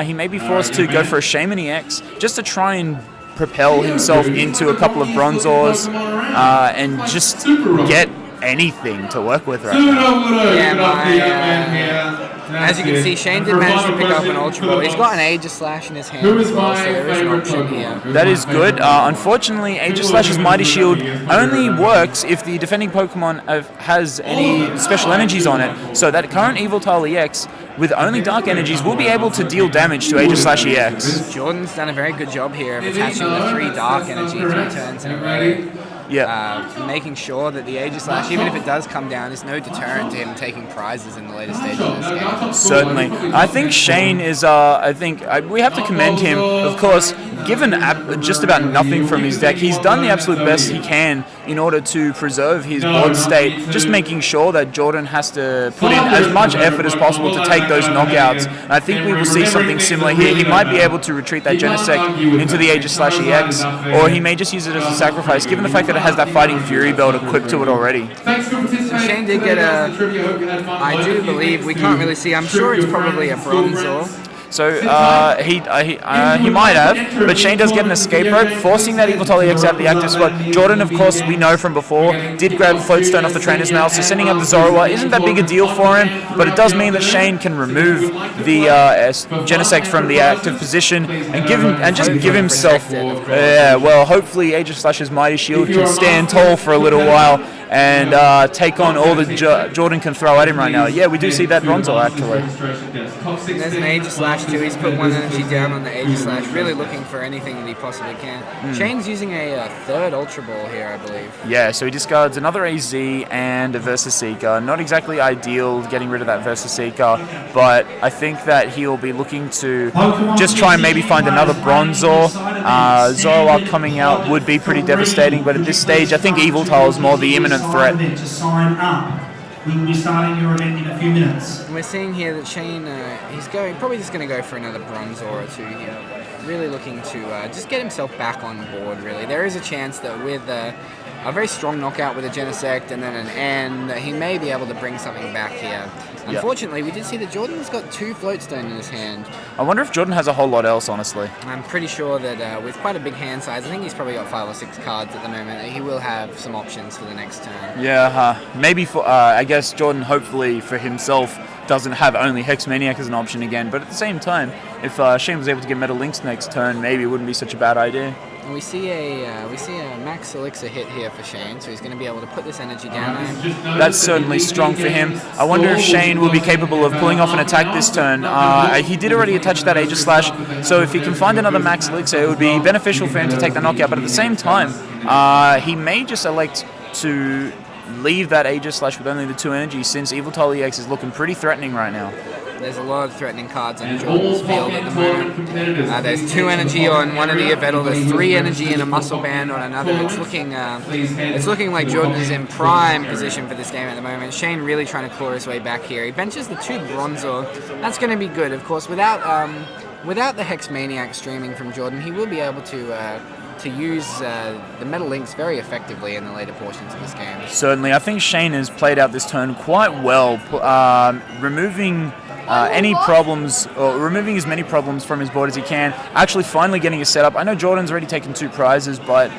He may be forced to go for a Shaman EX just to try and propel himself into a couple of Bronzors and just get anything to work with right now. Yeah, as you can see, Shane did manage to pick up an Ultra Ball. He's got an Aegislash in his hand as well, so there is an option here. That is good. Unfortunately, Aegislash's Mighty Shield only works if the defending Pokemon has any special energies on it, so that current Yveltal EX with only Dark Energies will be able to deal damage to Aegislash EX. Jordan's done a very good job here of attaching the 3 Dark Energy 3 turns in a row. Yeah. Making sure that the Aegislash, even if it does come down, is no deterrent to him taking prizes in the later stages of this game. Certainly. I think Shane is, we have to commend him. Of course, given just about nothing from his deck. He's done the absolute best he can in order to preserve his board state, just making sure that Jordan has to put in as much effort as possible to take those knockouts. And I think we will see something similar here. He might be able to retreat that Genesect into the Aegis/EX, or he may just use it as a sacrifice, given the fact that it has that Fighting Fury belt equipped to it already. So Shane did get I do believe, we can't really see, I'm sure it's probably a Bronzor. So he might have, but Shane does get an escape rope, forcing that Yveltal EX out of the active spot. Jordan, of course, we know from before, did grab Floatstone off the trainer's mail, so sending up the Zoroark isn't that big a deal for him, but it does mean that Shane can remove the Genesect from the active position and just give himself. Well, hopefully Aegis/'s Mighty Shield can stand tall for a little while and take on all that Jordan can throw at him right now. Yeah, we do see that Bronzor actually. There's an Aegis/, too. He's put one energy down on the Aegis/, really looking for anything that he possibly can. Shane's using a third Ultra Ball here, I believe. Yeah, so he discards another AZ and a Versus Seeker. Not exactly ideal getting rid of that Versus Seeker, but I think that he'll be looking to just try and maybe find another Bronzor. Zoroark coming out would be pretty devastating, but at this stage, I think Yveltal is more the imminent threat. To sign up. We will be starting your event in a few minutes. We're seeing here that Shane, he's probably just going to go for another Bronzor or two here. Really looking to just get himself back on board, really. There is a chance that with a very strong knockout with a Genesect and then an N, that he may be able to bring something back here. Unfortunately, we did see that Jordan's got 2 Floatstone in his hand. I wonder if Jordan has a whole lot else, honestly. I'm pretty sure that with quite a big hand size, I think he's probably got 5 or 6 cards at the moment, that he will have some options for the next turn. Yeah, maybe for, I guess Jordan, hopefully for himself, doesn't have only Hexmaniac as an option again, but at the same time, if Shane was able to get Metal Links next turn, maybe it wouldn't be such a bad idea. And we see a Max Elixir hit here for Shane, so he's going to be able to put this energy down on him. That's certainly strong for him. I wonder if Shane will be capable of pulling off an attack this turn. He did already attach that Aegis/, so if he can find another Max Elixir, it would be beneficial for him to take the knockout, but at the same time, he may just elect to leave that Aegis/ with only the 2 energy, since Yveltal EX is looking pretty threatening right now. There's a lot of threatening cards on Jordan's field at the moment. There's 2 energy on one of the Yveltal, there's 3 energy and a Muscle Band on another. It's looking like Jordan is in prime position for this game at the moment. Shane really trying to claw his way back here. He benches the 2 Bronzor. That's going to be good, of course. Without the Hexmaniac streaming from Jordan, he will be able to use the Metal Links very effectively in the later portions of this game. Certainly. I think Shane has played out this turn quite well, removing any problems, or removing as many problems from his board as he can, actually finally getting a setup. I know Jordan's already taken 2 prizes, but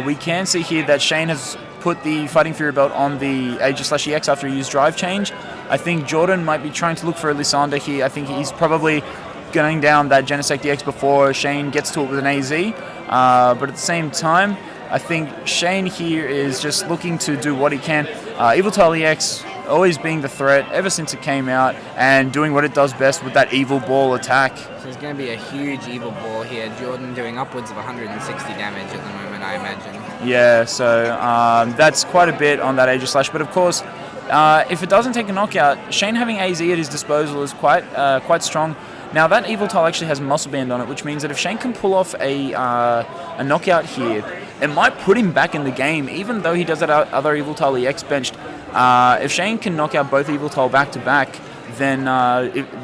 we can see here that Shane has put the Fighting Fury belt on the Aegis/EX after he used Drive Change. I think Jordan might be trying to look for a Lysandre here. I think he's probably going down that Genesect EX before Shane gets to it with an AZ, but at the same time, I think Shane here is just looking to do what he can. Yveltal EX always being the threat ever since it came out, and doing what it does best with that Evil Ball attack. So there's going to be a huge Evil Ball here. Jordan doing upwards of 160 damage at the moment, I imagine. Yeah, so that's quite a bit on that Aegis/, but of course, if it doesn't take a knockout, Shane having AZ at his disposal is quite strong. Now that Yveltal actually has Muscle Band on it, which means that if Shane can pull off a knockout here, it might put him back in the game, even though he does that other Yveltal EX benched. If Shane can knock out both Yveltal back to back, then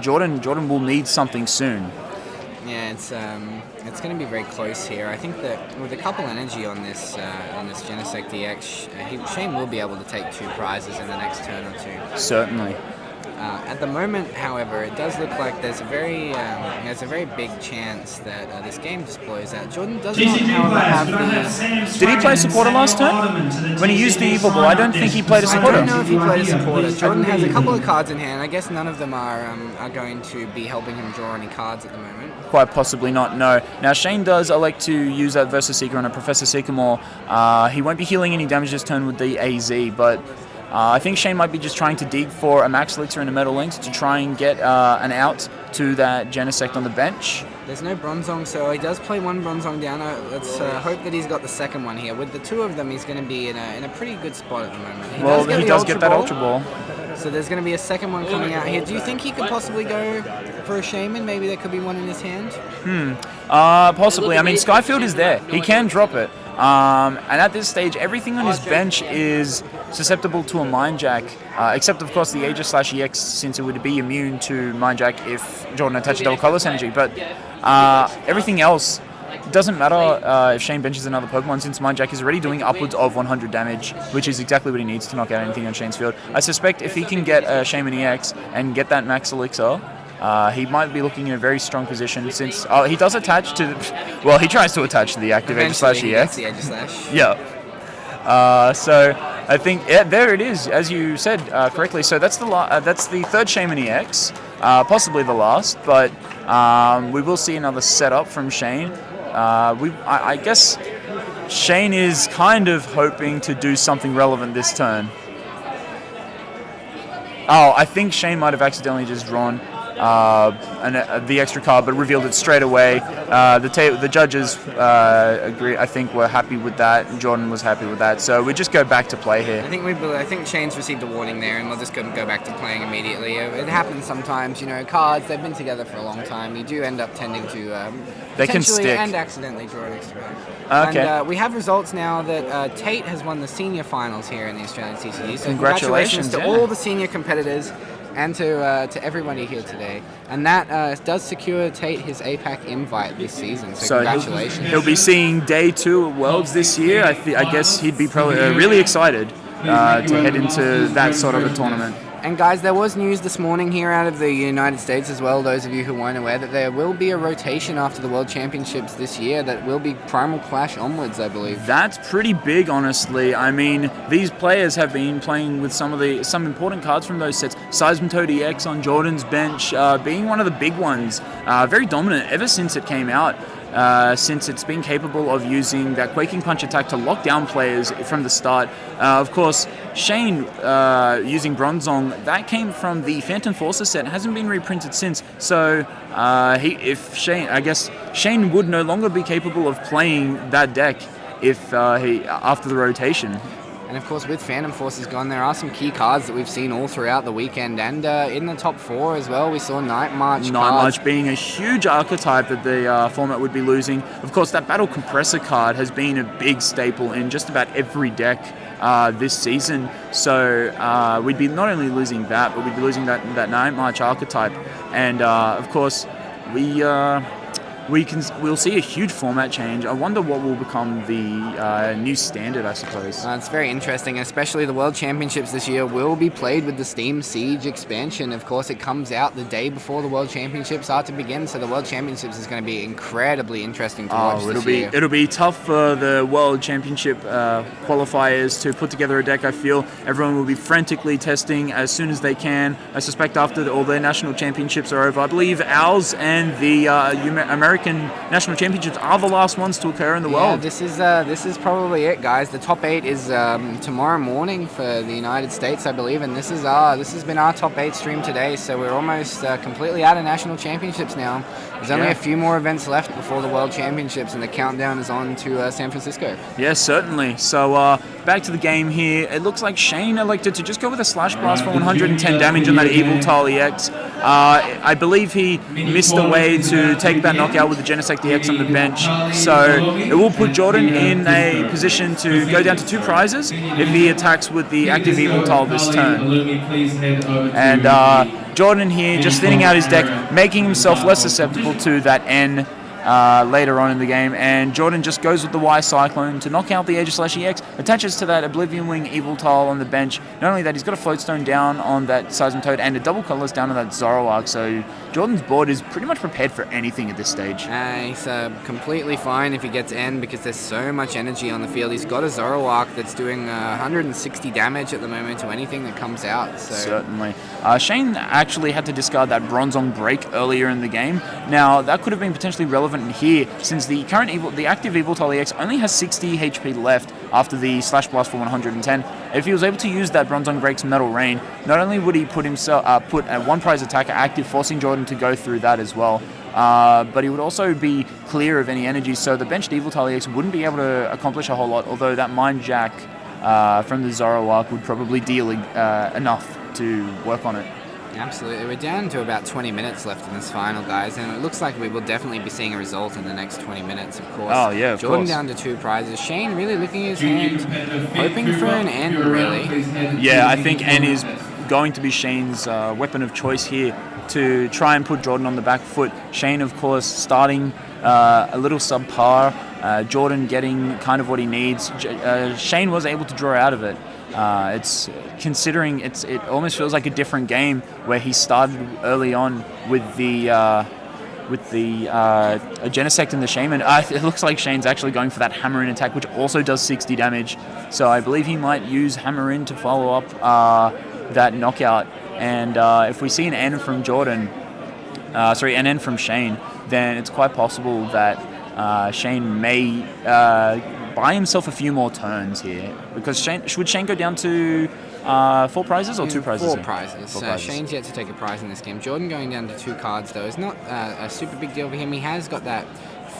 Jordan will need something soon. Yeah, it's going to be very close here. I think that with a couple energy on this Genesect EX, Shane will be able to take 2 prizes in the next turn or 2. Certainly. At the moment, however, it does look like there's a very big chance that this game just blows out. Jordan does not, however, have the... Did he play supporter last turn? When he used the Evil Ball, I don't think he played a supporter. I don't know if he played a supporter. Jordan has a couple of cards in hand. I guess none of them are going to be helping him draw any cards at the moment. Quite possibly not, no. Now, Shane does elect to use that Versus Seeker on a Professor Sycamore. He won't be healing any damage this turn with the AZ, but... I think Shane might be just trying to dig for a Max Elixir and a Metal Links to try and get an out to that Genesect on the bench. There's no Bronzong, so he does play 1 Bronzong down. Let's hope that he's got the second one here. With the 2 of them, he's going to be in a pretty good spot at the moment. He does get that Ultra Ball. So there's going to be a second one coming out here. Do you think he could possibly go for a Shaman? Maybe there could be one in his hand? Possibly. I mean, Skyfield is there. He can drop it. And at this stage, everything on his bench is susceptible to a Mind Jack, except, of course, the Aegis/EX, since it would be immune to Mind Jack if Jordan attached double colorless energy. But everything else doesn't matter if Shane benches another Pokemon, since Mind Jack is already doing upwards of 100 damage, which is exactly what he needs to knock out anything on Shane's field. I suspect if he can get a Shaman EX and get that Max Elixir, he might be looking in a very strong position, since he does attach to... Well, he tries to attach to the active Aegis/EX. Yeah. So I think there it is, as you said correctly. So that's the third Shaman EX, possibly the last, but we will see another setup from Shane. I guess Shane is kind of hoping to do something relevant this turn. Oh, I think Shane might have accidentally just drawn the extra card, but revealed it straight away. The judges agree. I think were happy with that. And Jordan was happy with that. So we just go back to play here. I think Shane's received a warning there, and we'll just go back to playing immediately. It happens sometimes, cards, they've been together for a long time. You do end up tending to they can stick and accidentally draw an extra card. Okay. And we have results now that Tate has won the senior finals here in the Australian TCG. So congratulations to all the senior competitors and to everybody here today. And that does secure Tate his APAC invite this season. So congratulations. He'll be seeing day 2 at Worlds this year. I guess he'd be probably really excited to head into that sort of a tournament. And guys, there was news this morning here out of the United States as well, those of you who weren't aware, that there will be a rotation after the World Championships this year that will be Primal Clash onwards, I believe. That's pretty big, honestly. I mean, these players have been playing with some important cards from those sets. Seismitoad EX on Jordan's bench being one of the big ones. Very dominant ever since it came out. Since it's been capable of using that Quaking Punch attack to lock down players from the start. Of course, Shane using Bronzong, that came from the Phantom Forces set, hasn't been reprinted since. So I guess Shane would no longer be capable of playing that deck if after the rotation. And of course, with Phantom Forces gone, there are some key cards that we've seen all throughout the weekend. And in the top 4 as well, we saw Night March cards. Night March being a huge archetype that the format would be losing. Of course, that Battle Compressor card has been a big staple in just about every deck this season. So we'd be not only losing that, but we'd be losing that Night March archetype. And of course, we'll see a huge format change. I wonder what will become the new standard, I suppose. It's very interesting, especially the World Championships this year will be played with the Steam Siege expansion. Of course, it comes out the day before the World Championships are to begin, so the World Championships is going to be incredibly interesting to watch this year. It'll be tough for the World Championship qualifiers to put together a deck. I feel everyone will be frantically testing as soon as they can. I suspect after all their national championships are over. I believe ours and the American National Championships are the last ones to occur in the world. This is probably it, guys. The top 8 is tomorrow morning for the United States, I believe, and this has been our top 8 stream today. So we're almost completely out of National Championships now. There's only a few more events left before the World Championships, and the countdown is on to San Francisco. Yes, certainly. So back to the game here. It looks like Shane elected to just go with a Slash Blast for 110 damage on that Yveltal EX. I believe he missed a way to take that knockout with the Genesect EX on the bench. So it will put Jordan in a position to go down to 2 prizes if he attacks with the active Yveltal this turn. And Jordan here just thinning out his deck, making himself less susceptible to that N later on in the game, and Jordan just goes with the Y Cyclone to knock out the Aegis/EX, attaches to that Oblivion Wing Yveltal on the bench. Not only that, he's got a Floatstone down on that Seismitoad and a double colorless down on that Zoroark, so Jordan's board is pretty much prepared for anything at this stage. He's completely fine if he gets N because there's so much energy on the field. He's got a Zoroark that's doing 160 damage at the moment to anything that comes out. So. Certainly. Shane actually had to discard that Bronzong Break earlier in the game. Now, that could have been potentially relevant here since the active Yveltal EX only has 60 HP left after the Slash Blast for 110. If he was able to use that Bronzong Break's Metal Rain, not only would he put a 1 prize attacker active, forcing Jordan to go through that as well, but he would also be clear of any energy, so the benched Yveltal EX wouldn't be able to accomplish a whole lot, although that Mind Jack from the Zoroark would probably deal enough to work on it. Absolutely. We're down to about 20 minutes left in this final, guys, and it looks like we will definitely be seeing a result in the next 20 minutes, of course. Oh, yeah, of Jordan course. down to 2 prizes. Shane really licking his hand, hoping for an N, really. Yeah, I think N is going to be Shane's weapon of choice here to try and put Jordan on the back foot. Shane, of course, starting a little subpar. Jordan getting kind of what he needs. Shane was able to draw out of it. It's considering it almost feels like a different game where he started early on with the Genesect and the Shaman. It looks like Shane's actually going for that Hammer In attack, which also does 60 damage. So I believe he might use Hammer In to follow up that knockout. And if we see an N from Jordan, an N from Shane, then it's quite possible that Shane may buy himself a few more turns here, because should Shane go down to 4 prizes or 2 prizes? 4 prizes. Shane's yet to take a prize in this game. Jordan going down to 2 cards, though, is not a super big deal for him. He has got that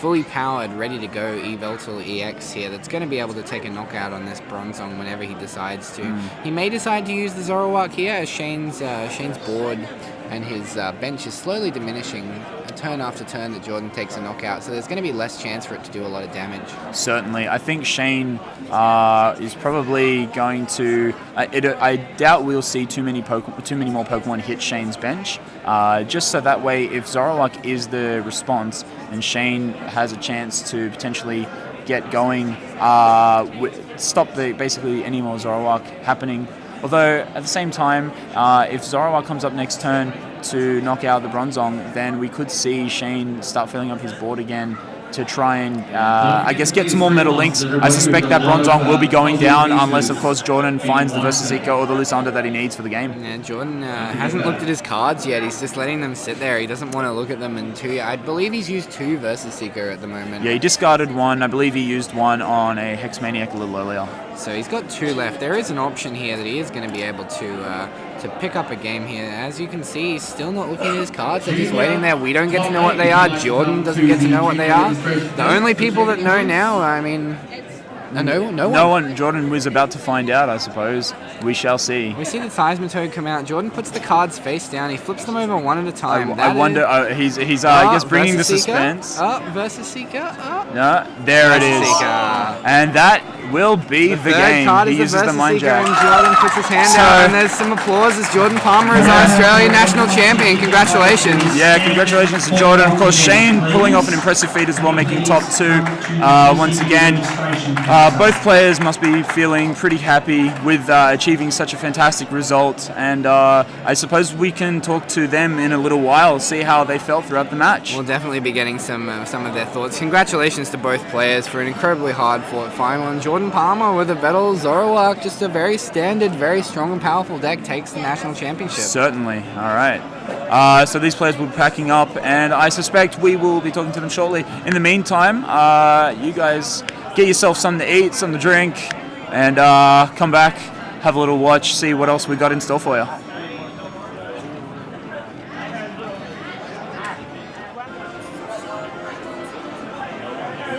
fully powered, ready to go Yveltal EX here that's going to be able to take a knockout on this Bronzong whenever he decides to. He may decide to use the Zoroark here, as Shane's board and his bench is slowly diminishing turn after turn that Jordan takes a knockout, so there's going to be less chance for it to do a lot of damage. Certainly. I think Shane is probably going to... I doubt we'll see too many more Pokemon hit Shane's bench, just so that way if Zoroark is the response and Shane has a chance to potentially get going, stop basically any more Zoroark happening. Although, at the same time, if Zoroark comes up next turn to knock out the Bronzong, then we could see Shane start filling up his board again to try and, get some more Metal Links. I suspect that Bronzong will be going down unless, of course, Jordan finds the Versasika or the Lysander that he needs for the game. Yeah, Jordan hasn't looked at his cards yet. He's just letting them sit there. He doesn't want to look at them until... I believe he's used 2 Versasika at the moment. Yeah, he discarded 1. I believe he used 1 on a Hexmaniac a little earlier. So he's got 2 left. There is an option here that he is going to be able to pick up a game here. As you can see, he's still not looking at his cards. They're just waiting there. We don't get to know what they are. Jordan doesn't get to know what they are. The only people that know now, I mean... No one. No one. Jordan was about to find out, I suppose. We shall see. We see the Seismitoad come out. Jordan puts the cards face down. He flips them over one at a time. I wonder... he's I guess, bringing the suspense. Versasika. No, there it is. And that will be the game. Card he is uses the Mind Jack. And Jordan puts his hand out, and there's some applause as Jordan Palmer is our Australian national champion. Congratulations. Yeah, congratulations to Jordan. Of course, Shane pulling off an impressive feat as well, making top 2 once again. Both players must be feeling pretty happy with achieving such a fantastic result, and I suppose we can talk to them in a little while, see how they felt throughout the match. We'll definitely be getting some of their thoughts. Congratulations to both players for an incredibly hard-fought final, and Jordan Palmer with a Yveltal Zoroark, just a very standard, very strong and powerful deck, takes the national championship. Certainly. All right. So these players will be packing up, and I suspect we will be talking to them shortly. In the meantime, you guys get yourself something to eat, something to drink, and come back, have a little watch, see what else we got in store for you.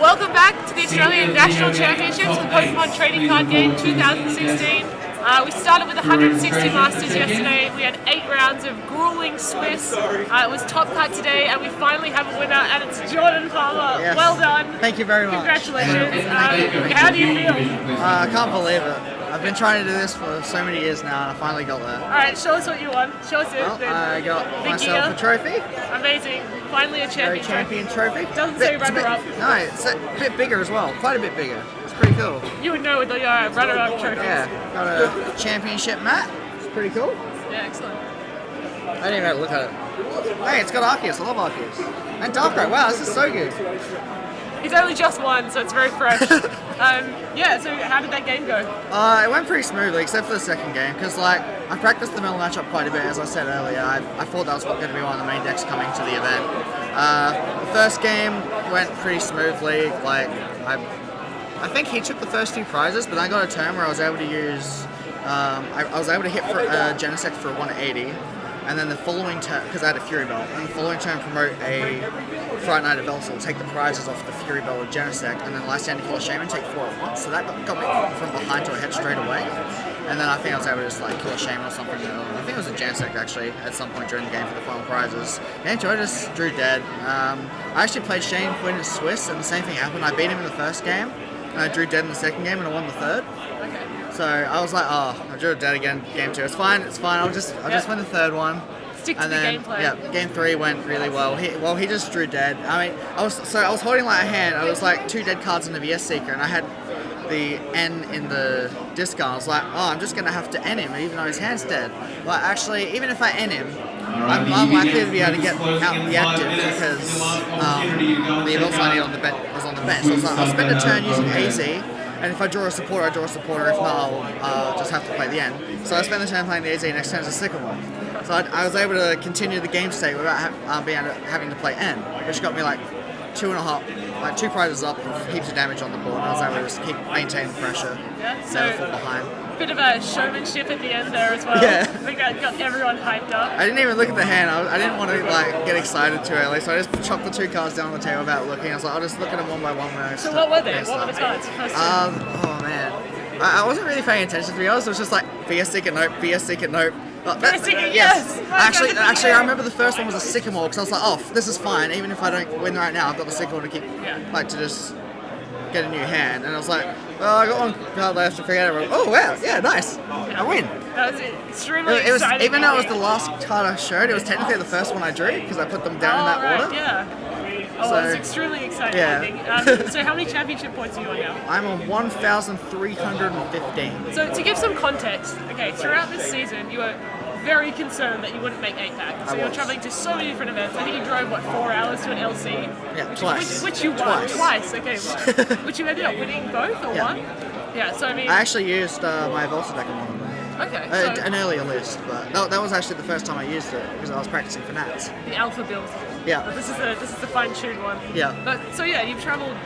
Welcome back to the Australian National Championships for Pokemon Trading Card Game 2016. We started with 160 Masters yesterday. We had 8 rounds of grueling Swiss. It was top cut today, and we finally have a winner, and it's Jordan Palmer. Yes. Well done. Thank you very much. Congratulations. How do you feel? I can't believe it. I've been trying to do this for so many years now, and I finally got there. All right, show us what you won. Show us it. Well, I got Big myself gear. a trophy. Amazing. Finally a champion Trophy. Doesn't say It's a bit- runner-up. No, it's a bit bigger as well. Quite a bit bigger. It's pretty cool. You would know with your runner-up trophies. Yeah, got a championship mat. It's pretty cool. Yeah, excellent. I didn't even look at it. Hey, it's got Arceus. I love Arceus. And Darkrai. Wow, this is so good. He's only just won, so it's very fresh. Yeah, so how did that game go? It went pretty smoothly, except for the second game, because I practiced the middle matchup quite a bit, as I said earlier. I thought that was going to be one of the main decks coming to the event. The first game went pretty smoothly. I think he took the first 2 prizes, but I got a turn where I was able to use... I was able to hit for Genesect for 180, and then the following turn, because I had a Fury Belt, and the following turn promote a Fright Night Yveltal, take the prizes off the Fury Belt of Genesect, and then Lysander Killer Shaman, take 4 at once. So that got me from behind to a head straight away. And then I think I was able to just like kill a Shaman or something. I think it was a Genesect actually at some point during the game for the final prizes. Game 2 I just drew dead. I actually played Shane Quinn as Swiss, and the same thing happened. I beat him in the first game, and I drew dead in the second game, and I won the third. Okay. So I was like, oh, I drew dead again. Game 2, it's fine. I'll just win the third one. Stick to And the then, gameplay. yeah, game 3 went really well. He just drew dead. I mean, I was holding like a hand. I was like 2 dead cards in the VS Seeker, and I had the N in the discard. I was like, oh, I'm just gonna have to N him, even though his hand's dead. But actually, even if I N him, I'm likely to be able to get out the active because the Yveltal was on the bench. So I was like, I'll spend a turn using AZ. And if I draw a supporter, I draw a supporter. If not, I'll just have to play the end. So I spend the turn playing the AZ, next turn is a Sycamore. So I was able to continue the game state without having to play N, which got me like 2 prizes up with heaps of damage on the board. And I was able to just keep maintaining pressure, Yeah, never fall behind. Bit of a showmanship at the end there as well. Yeah. I think that got everyone hyped up. I didn't even look at the hand. I didn't want to like get excited too early, so I just chucked the 2 cards down on the table without looking. I was like, I'll just look at them one by one. So what were they? What were the cards? First Oh man, I wasn't really paying attention to be honest. It was just like VS Seeker Nope, VS Seeker Nope. VS Seeker, yes! Actually, I remember the first one was a Sycamore because I was like, oh, this is fine. Even if I don't win right now, I've got the Sycamore to keep, like, to just get a new hand. And I was like, well, I got 1 card left to forget it. Oh wow, yeah, nice. I win. That was extremely It was exciting. even though it was the last card I showed, it was technically the first one I drew because I put them down in that order. Yeah. Oh, So, it was extremely exciting, yeah. I think. So how many championship points are you on now? I'm on 1,315. So to give some context, okay, throughout this season, you were very concerned that you wouldn't make APAC. So you were was. traveling to so many different events. I think you drove, 4 hours to an LC? Yeah, twice. Which you won. Twice, okay. Which you ended up winning both or one? Yeah, so I mean... I actually used my Yveltal deck on one of them. Okay, so An earlier list, but that was actually the first time I used it because I was practicing for Nats. the alpha build. Yeah. But this is the fine-tuned one. Yeah. But so yeah, you've travelled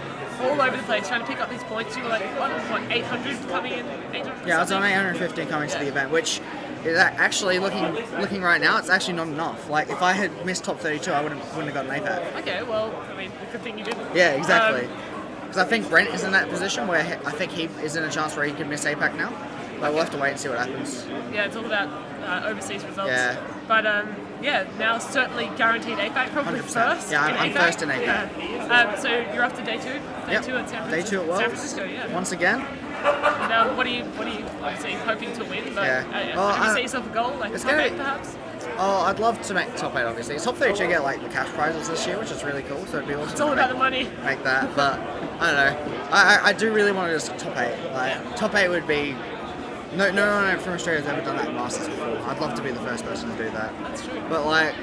all over the place trying to pick up these points. You were like, what 800 coming in? 800 Yeah, I was on something? 815 coming to the event, which is actually looking right now. It's actually not enough. Like if I had missed top 32, I wouldn't have gotten APAC. Okay, well, I mean, good thing you didn't. Yeah, exactly. Because I think Brent is in that position where I think he is in a chance where he could miss APAC now. But we'll have to wait and see what happens. Yeah, it's all about overseas results. Yeah. But yeah, now certainly guaranteed APAC, probably 100%. first. Yeah, in I'm APAC. first in APAC. Yeah. So you're off to day 2. Day Yep. 2 at San Day 2 at Worlds. San Francisco, yeah. Once again. Now, what are you obviously hoping to win? But Yeah. Well, have you set yourself a goal, like it's top gonna 8 be- perhaps? Oh, I'd love to make top 8 obviously. Top 32 get like the cash prizes this year, which is really cool. So it'd be awesome. It's all to about the money. Make that, but I don't know. I do really want to just top 8. Like top 8 would be. No one from Australia has ever done that in Masters before. I'd love to be the first person to do that. That's true. But like,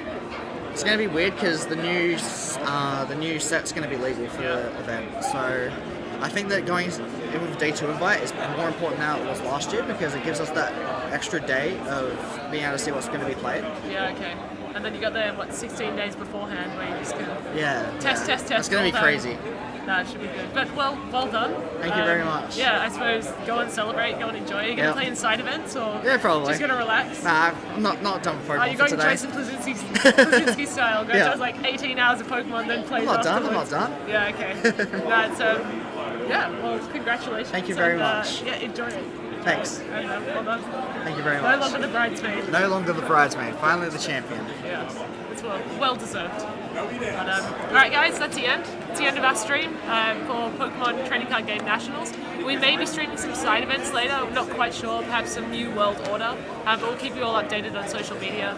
it's going to be weird because the new set's going to be legal for the event. So I think that going in with day 2 invite is more important now than it was last year because it gives us that extra day of being able to see what's going to be played. Yeah, okay. And then you got there, 16 days beforehand where you just can test. It's going to be all crazy. day. No, it should be good. But well done. Thank you very much. Yeah, I suppose go and celebrate, go and enjoy. Are you going to play in side events or Yeah, probably. just going to relax? Nah, I'm not done with Pokemon Are you going for today. Jason Plazinski style? Go Yeah. does like 18 hours of Pokemon, then plays I'm not afterwards? done. Yeah, okay. No, it's, yeah, well, congratulations. Thank you very and, much. Yeah, enjoy it. Thanks. And, well done. Thank you very No much. longer the bridesmaid. No longer the bridesmaid. Finally the champion. Yeah, it's well deserved. But, alright guys, that's the end. It's the end of our stream for Pokemon Trading Card Game Nationals. We may be streaming some side events later, I'm not quite sure, perhaps some new World Order, but we'll keep you all updated on social media.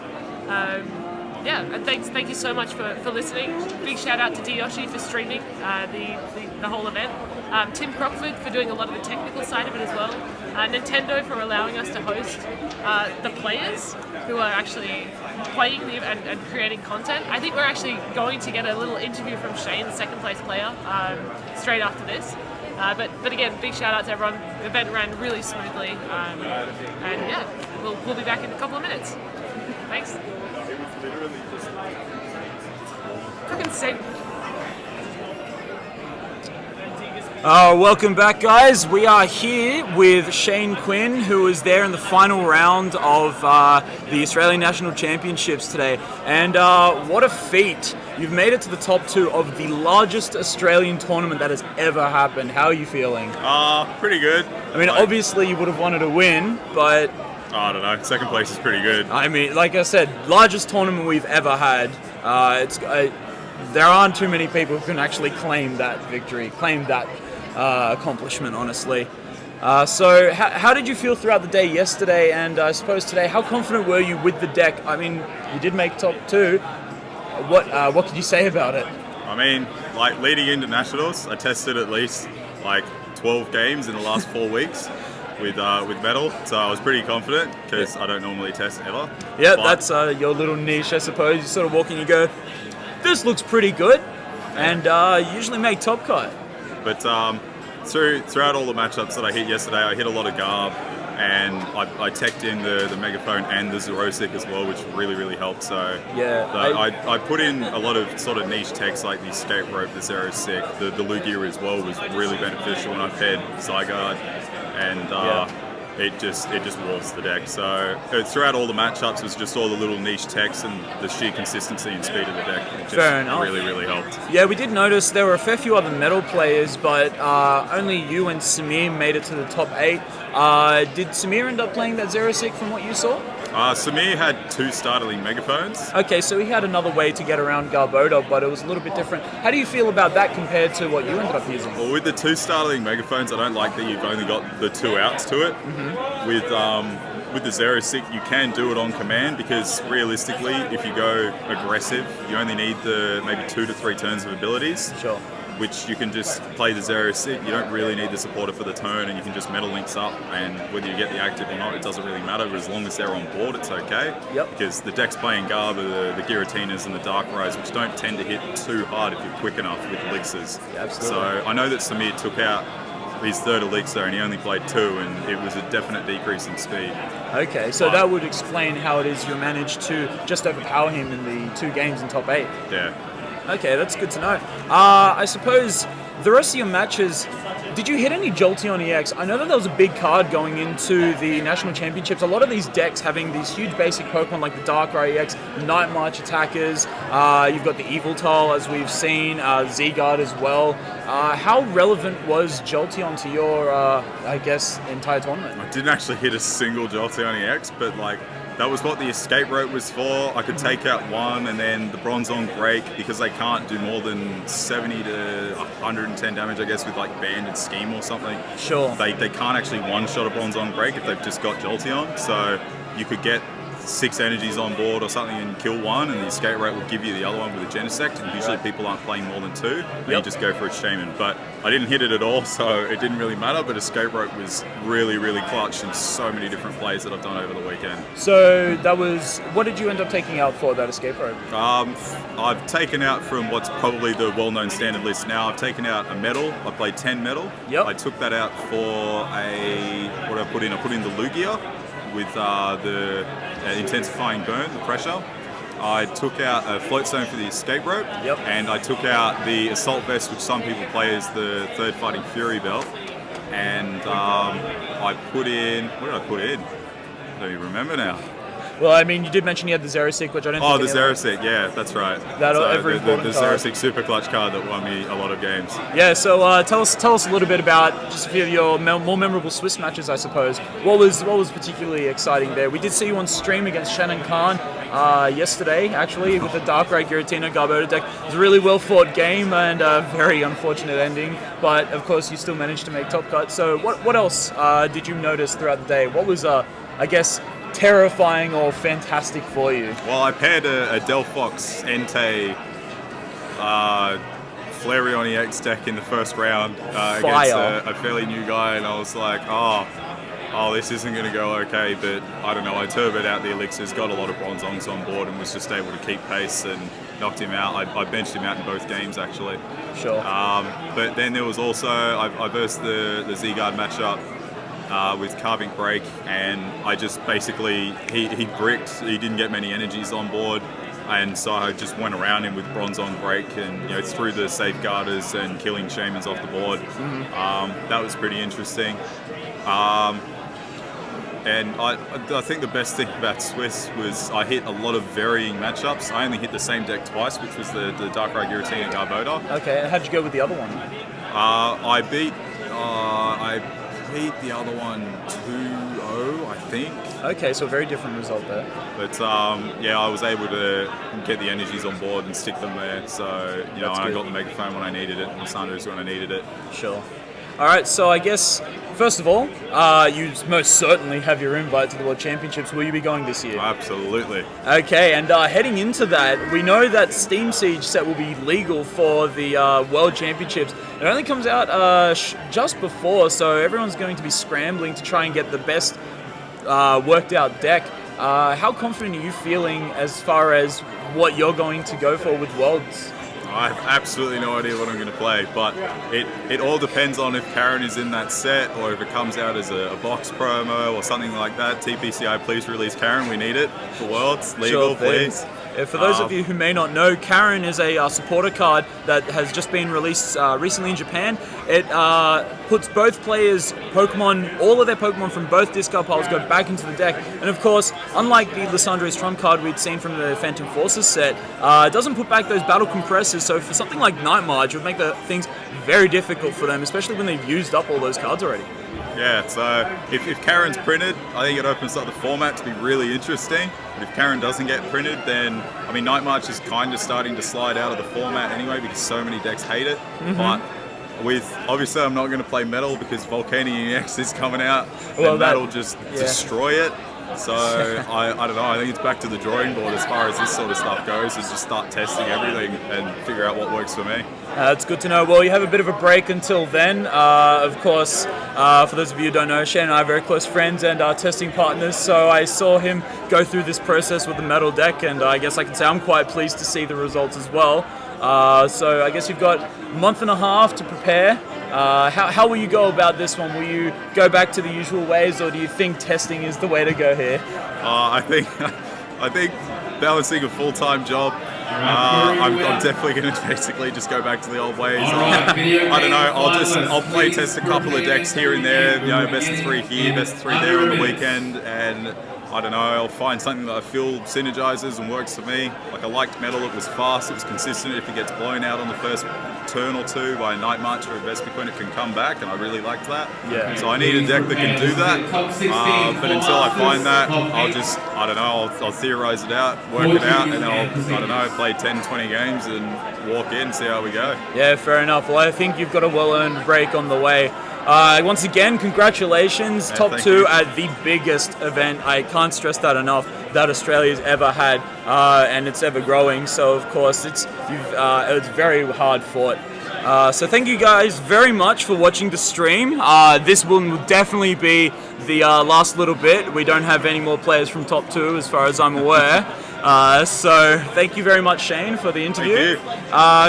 Yeah, and thank you so much for listening. Big shout out to Diyoshi for streaming the whole event. Tim Crockford for doing a lot of the technical side of it as well. Nintendo for allowing us to host the players who are actually playing and creating content. I think we're actually going to get a little interview from Shane, the second place player, straight after this. But again, big shout out to everyone. The event ran really smoothly, and yeah, we'll be back in a couple of minutes. Thanks. Fucking sick. Welcome back, guys. We are here with Shane Quinn, who was there in the final round of the Australian National Championships today. And what a feat You've made it to the top 2 of the largest Australian tournament that has ever happened. How are you feeling? Pretty good. I mean, obviously you would have wanted to win, but... I don't know. Second place is pretty good. I mean, like I said, largest tournament we've ever had. There aren't too many people who can actually claim that victory, claim that accomplishment, honestly. So how did you feel throughout the day yesterday and I suppose today? How confident were you with the deck? I mean, you did make top 2. What could you say about it? I mean, like leading into Nationals, I tested at least like 12 games in the last 4 weeks with metal, so I was pretty confident because I don't normally test ever. Yeah, that's your little niche, I suppose. You sort of walk in, you go, this looks pretty good, and you usually make top cut. But throughout all the matchups that I hit yesterday, I hit a lot of Garb, and I teched in the Megaphone and the Zoroark as well, which really helped. So yeah, I put in a lot of sort of niche techs like the Escape Rope, the Zoroark, the Lugia as well was really beneficial, and I paired Zygarde, and it just warps the deck. So throughout all the matchups, it was just all the little niche techs and the sheer consistency and speed of the deck. It just Fair enough. really helped. Yeah, we did notice there were a fair few other metal players, but only you and Samir made it to the top 8. Did Samir end up playing that Zoroark from what you saw? Samir had 2 startling Megaphones. Okay, so he had another way to get around Garbodor, but it was a little bit different. How do you feel about that compared to what you ended up using? Well, with the 2 startling Megaphones, I don't like that you've only got the 2 outs to it. Mm-hmm. With the Zoroark, you can do it on command because realistically, if you go aggressive, you only need the maybe 2 to 3 turns of abilities. Sure. Which you can just play the Zoroark. You don't really need the supporter for the turn, and you can just Metal Links up, and whether you get the active or not, it doesn't really matter. But as long as they're on board, it's okay. Yep. Because the decks playing Garb are the Giratinas and the Darkrai's, which don't tend to hit too hard if you're quick enough with elixirs. Yeah, absolutely. So I know that Samir took out his 3rd elixir, and he only played 2, and it was a definite decrease in speed. Okay, so that would explain how it is you managed to just overpower him in the 2 games in top 8. Yeah. Okay, that's good to know. I suppose the rest of your matches, did you hit any Jolteon EX? I know that there was a big card going into the National Championships. A lot of these decks having these huge basic Pokemon like the Darkrai EX, Night March attackers, you've got the Yveltal as we've seen, Z-Guard as well. How relevant was Jolteon to your, I guess, entire tournament? I didn't actually hit a single Jolteon EX, but like, that was what the Escape Rope was for. I could take out 1, and then the Bronzong Break, because they can't do more than 70 to 110 damage, I guess, with like Banded Scheme or something. Sure. They can't actually one-shot a Bronzong Break if they've just got Jolteon. So you could get 6 energies on board or something and kill 1, and the Escape Rope will give you the other one with a Genesect, and usually people aren't playing more than 2, and you just go for a Shaman. But I didn't hit it at all, so it didn't really matter, but Escape Rope was really clutch in so many different plays that I've done over the weekend. So that was, what did you end up taking out for that Escape Rope? I've taken out from what's probably the well-known standard list now, I've taken out a metal, I played 10 metal. Yep. I took that out for what did I put in? I put in the Lugia with the intensifying burn, the pressure. I took out a Float Stone for the Escape Rope, and I took out the Assault Vest, which some people play as the 3rd Fighting Fury belt, and I put in, what did I put in? I don't even remember now. Well, I mean, you did mention you had the Zoroark, which I don't think... Oh, the Zoroark, yeah, that's right. That so every the Zoroark Super Clutch card that won me a lot of games. Yeah, so tell us a little bit about just a few of your more memorable Swiss matches, I suppose. What was particularly exciting there? We did see you on stream against Shannon Khan yesterday, actually, with the Darkrai Giratina Garbodor deck. It was a really well-fought game and a very unfortunate ending, but of course you still managed to make top cut. So what else did you notice throughout the day? What was, I guess, terrifying or fantastic for you? Well, I paired a Delphox Entei Flareon EX deck in the first round against a fairly new guy, and I was like, oh, this isn't going to go okay, but I don't know, I turboed out the elixirs, got a lot of Bronzongs on board, and was just able to keep pace and knocked him out. I benched him out in both games, actually. Sure. But then there was also, I versed the Z-Guard matchup with Carving Break, and I just basically, he bricked, he didn't get many energies on board, and so I just went around him with Bronzong Break and through the Safeguarders and killing Shamans off the board. That was pretty interesting. And I think the best thing about Swiss was I hit a lot of varying matchups. I only hit the same deck twice, which was the Darkrai Giratina and Garbodor. Okay, and how'd you go with the other one? I beat the other one 2-0, I think. Okay, so a very different result there. But yeah, I was able to get the energies on board and stick them there. So I got the Megaphone when I needed it, and the Sanders when I needed it. Sure. All right, so I guess, first of all, you most certainly have your invite to the World Championships. Will you be going this year? Absolutely. Okay, and heading into that, we know that Steam Siege set will be legal for the World Championships. It only comes out just before, so everyone's going to be scrambling to try and get the best worked out deck. How confident are you feeling as far as what you're going to go for with Worlds? I have absolutely no idea what I'm going to play, but it all depends on if Karen is in that set or if it comes out as a box promo or something like that. TPCI, please release Karen. We need it for Worlds. Legal, sure please. For those of you who may not know, Karen is a supporter card that has just been released recently in Japan. It puts both players' Pokemon, all of their Pokemon from both discard piles go back into the deck. And of course, unlike the Lissandre's Trump card we'd seen from the Phantom Forces set, it doesn't put back those battle compressors. So for something like Night March, it would make the things very difficult for them, especially when they've used up all those cards already. Yeah, so if Karen's printed, I think it opens up the format to be really interesting. But if Karen doesn't get printed, then, I mean, Night March is kind of starting to slide out of the format anyway because so many decks hate it. But obviously I'm not going to play Metal because Volcanion EX is coming out and that'll just destroy it. So I don't know, I think it's back to the drawing board as far as this sort of stuff goes, is just start testing everything and figure out what works for me. That's good to know. Well, you have a bit of a break until then. Of course, for those of you who don't know, Shane and I are very close friends and testing partners, so I saw him go through this process with the Metal deck, and I guess I can say I'm quite pleased to see the results as well. So I guess you've got a month and a half to prepare. How will you go about this one? Will you go back to the usual ways, or do you think testing is the way to go here? I think balancing a full-time job. I'm definitely going to basically just go back to the old ways. I don't know. I'll play test a couple of decks here and there. Best of 3 here, best of 3 there on the weekend, and I don't know. I'll find something that I feel synergizes and works for me. Like I liked Metal. It was fast. It was consistent. If it gets blown out on the first turn or two by Night March or a Vespiquen, it can come back, and I really liked that. Yeah. So I need a deck that can do that. But until I find that, I don't know. I'll theorize it out, work it out, and then I'll play 10, 20 games and walk in, see how we go. Yeah, fair enough. Well, I think you've got a well-earned break on the way. Once again, congratulations, top 2 at the biggest event. I can't stress that enough, that Australia's ever had, and it's ever growing. So of course, it's very hard fought. So thank you guys very much for watching the stream. This one will definitely be the last little bit. We don't have any more players from top 2 as far as I'm aware. So thank you very much, Shane, for the interview.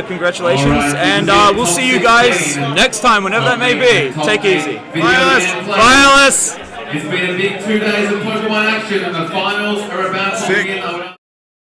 Congratulations, and we'll see you guys next time, whenever that may be. Take it easy. Bye, Alice. It's been a big 2 days of Pokemon action, and the finals are about to begin.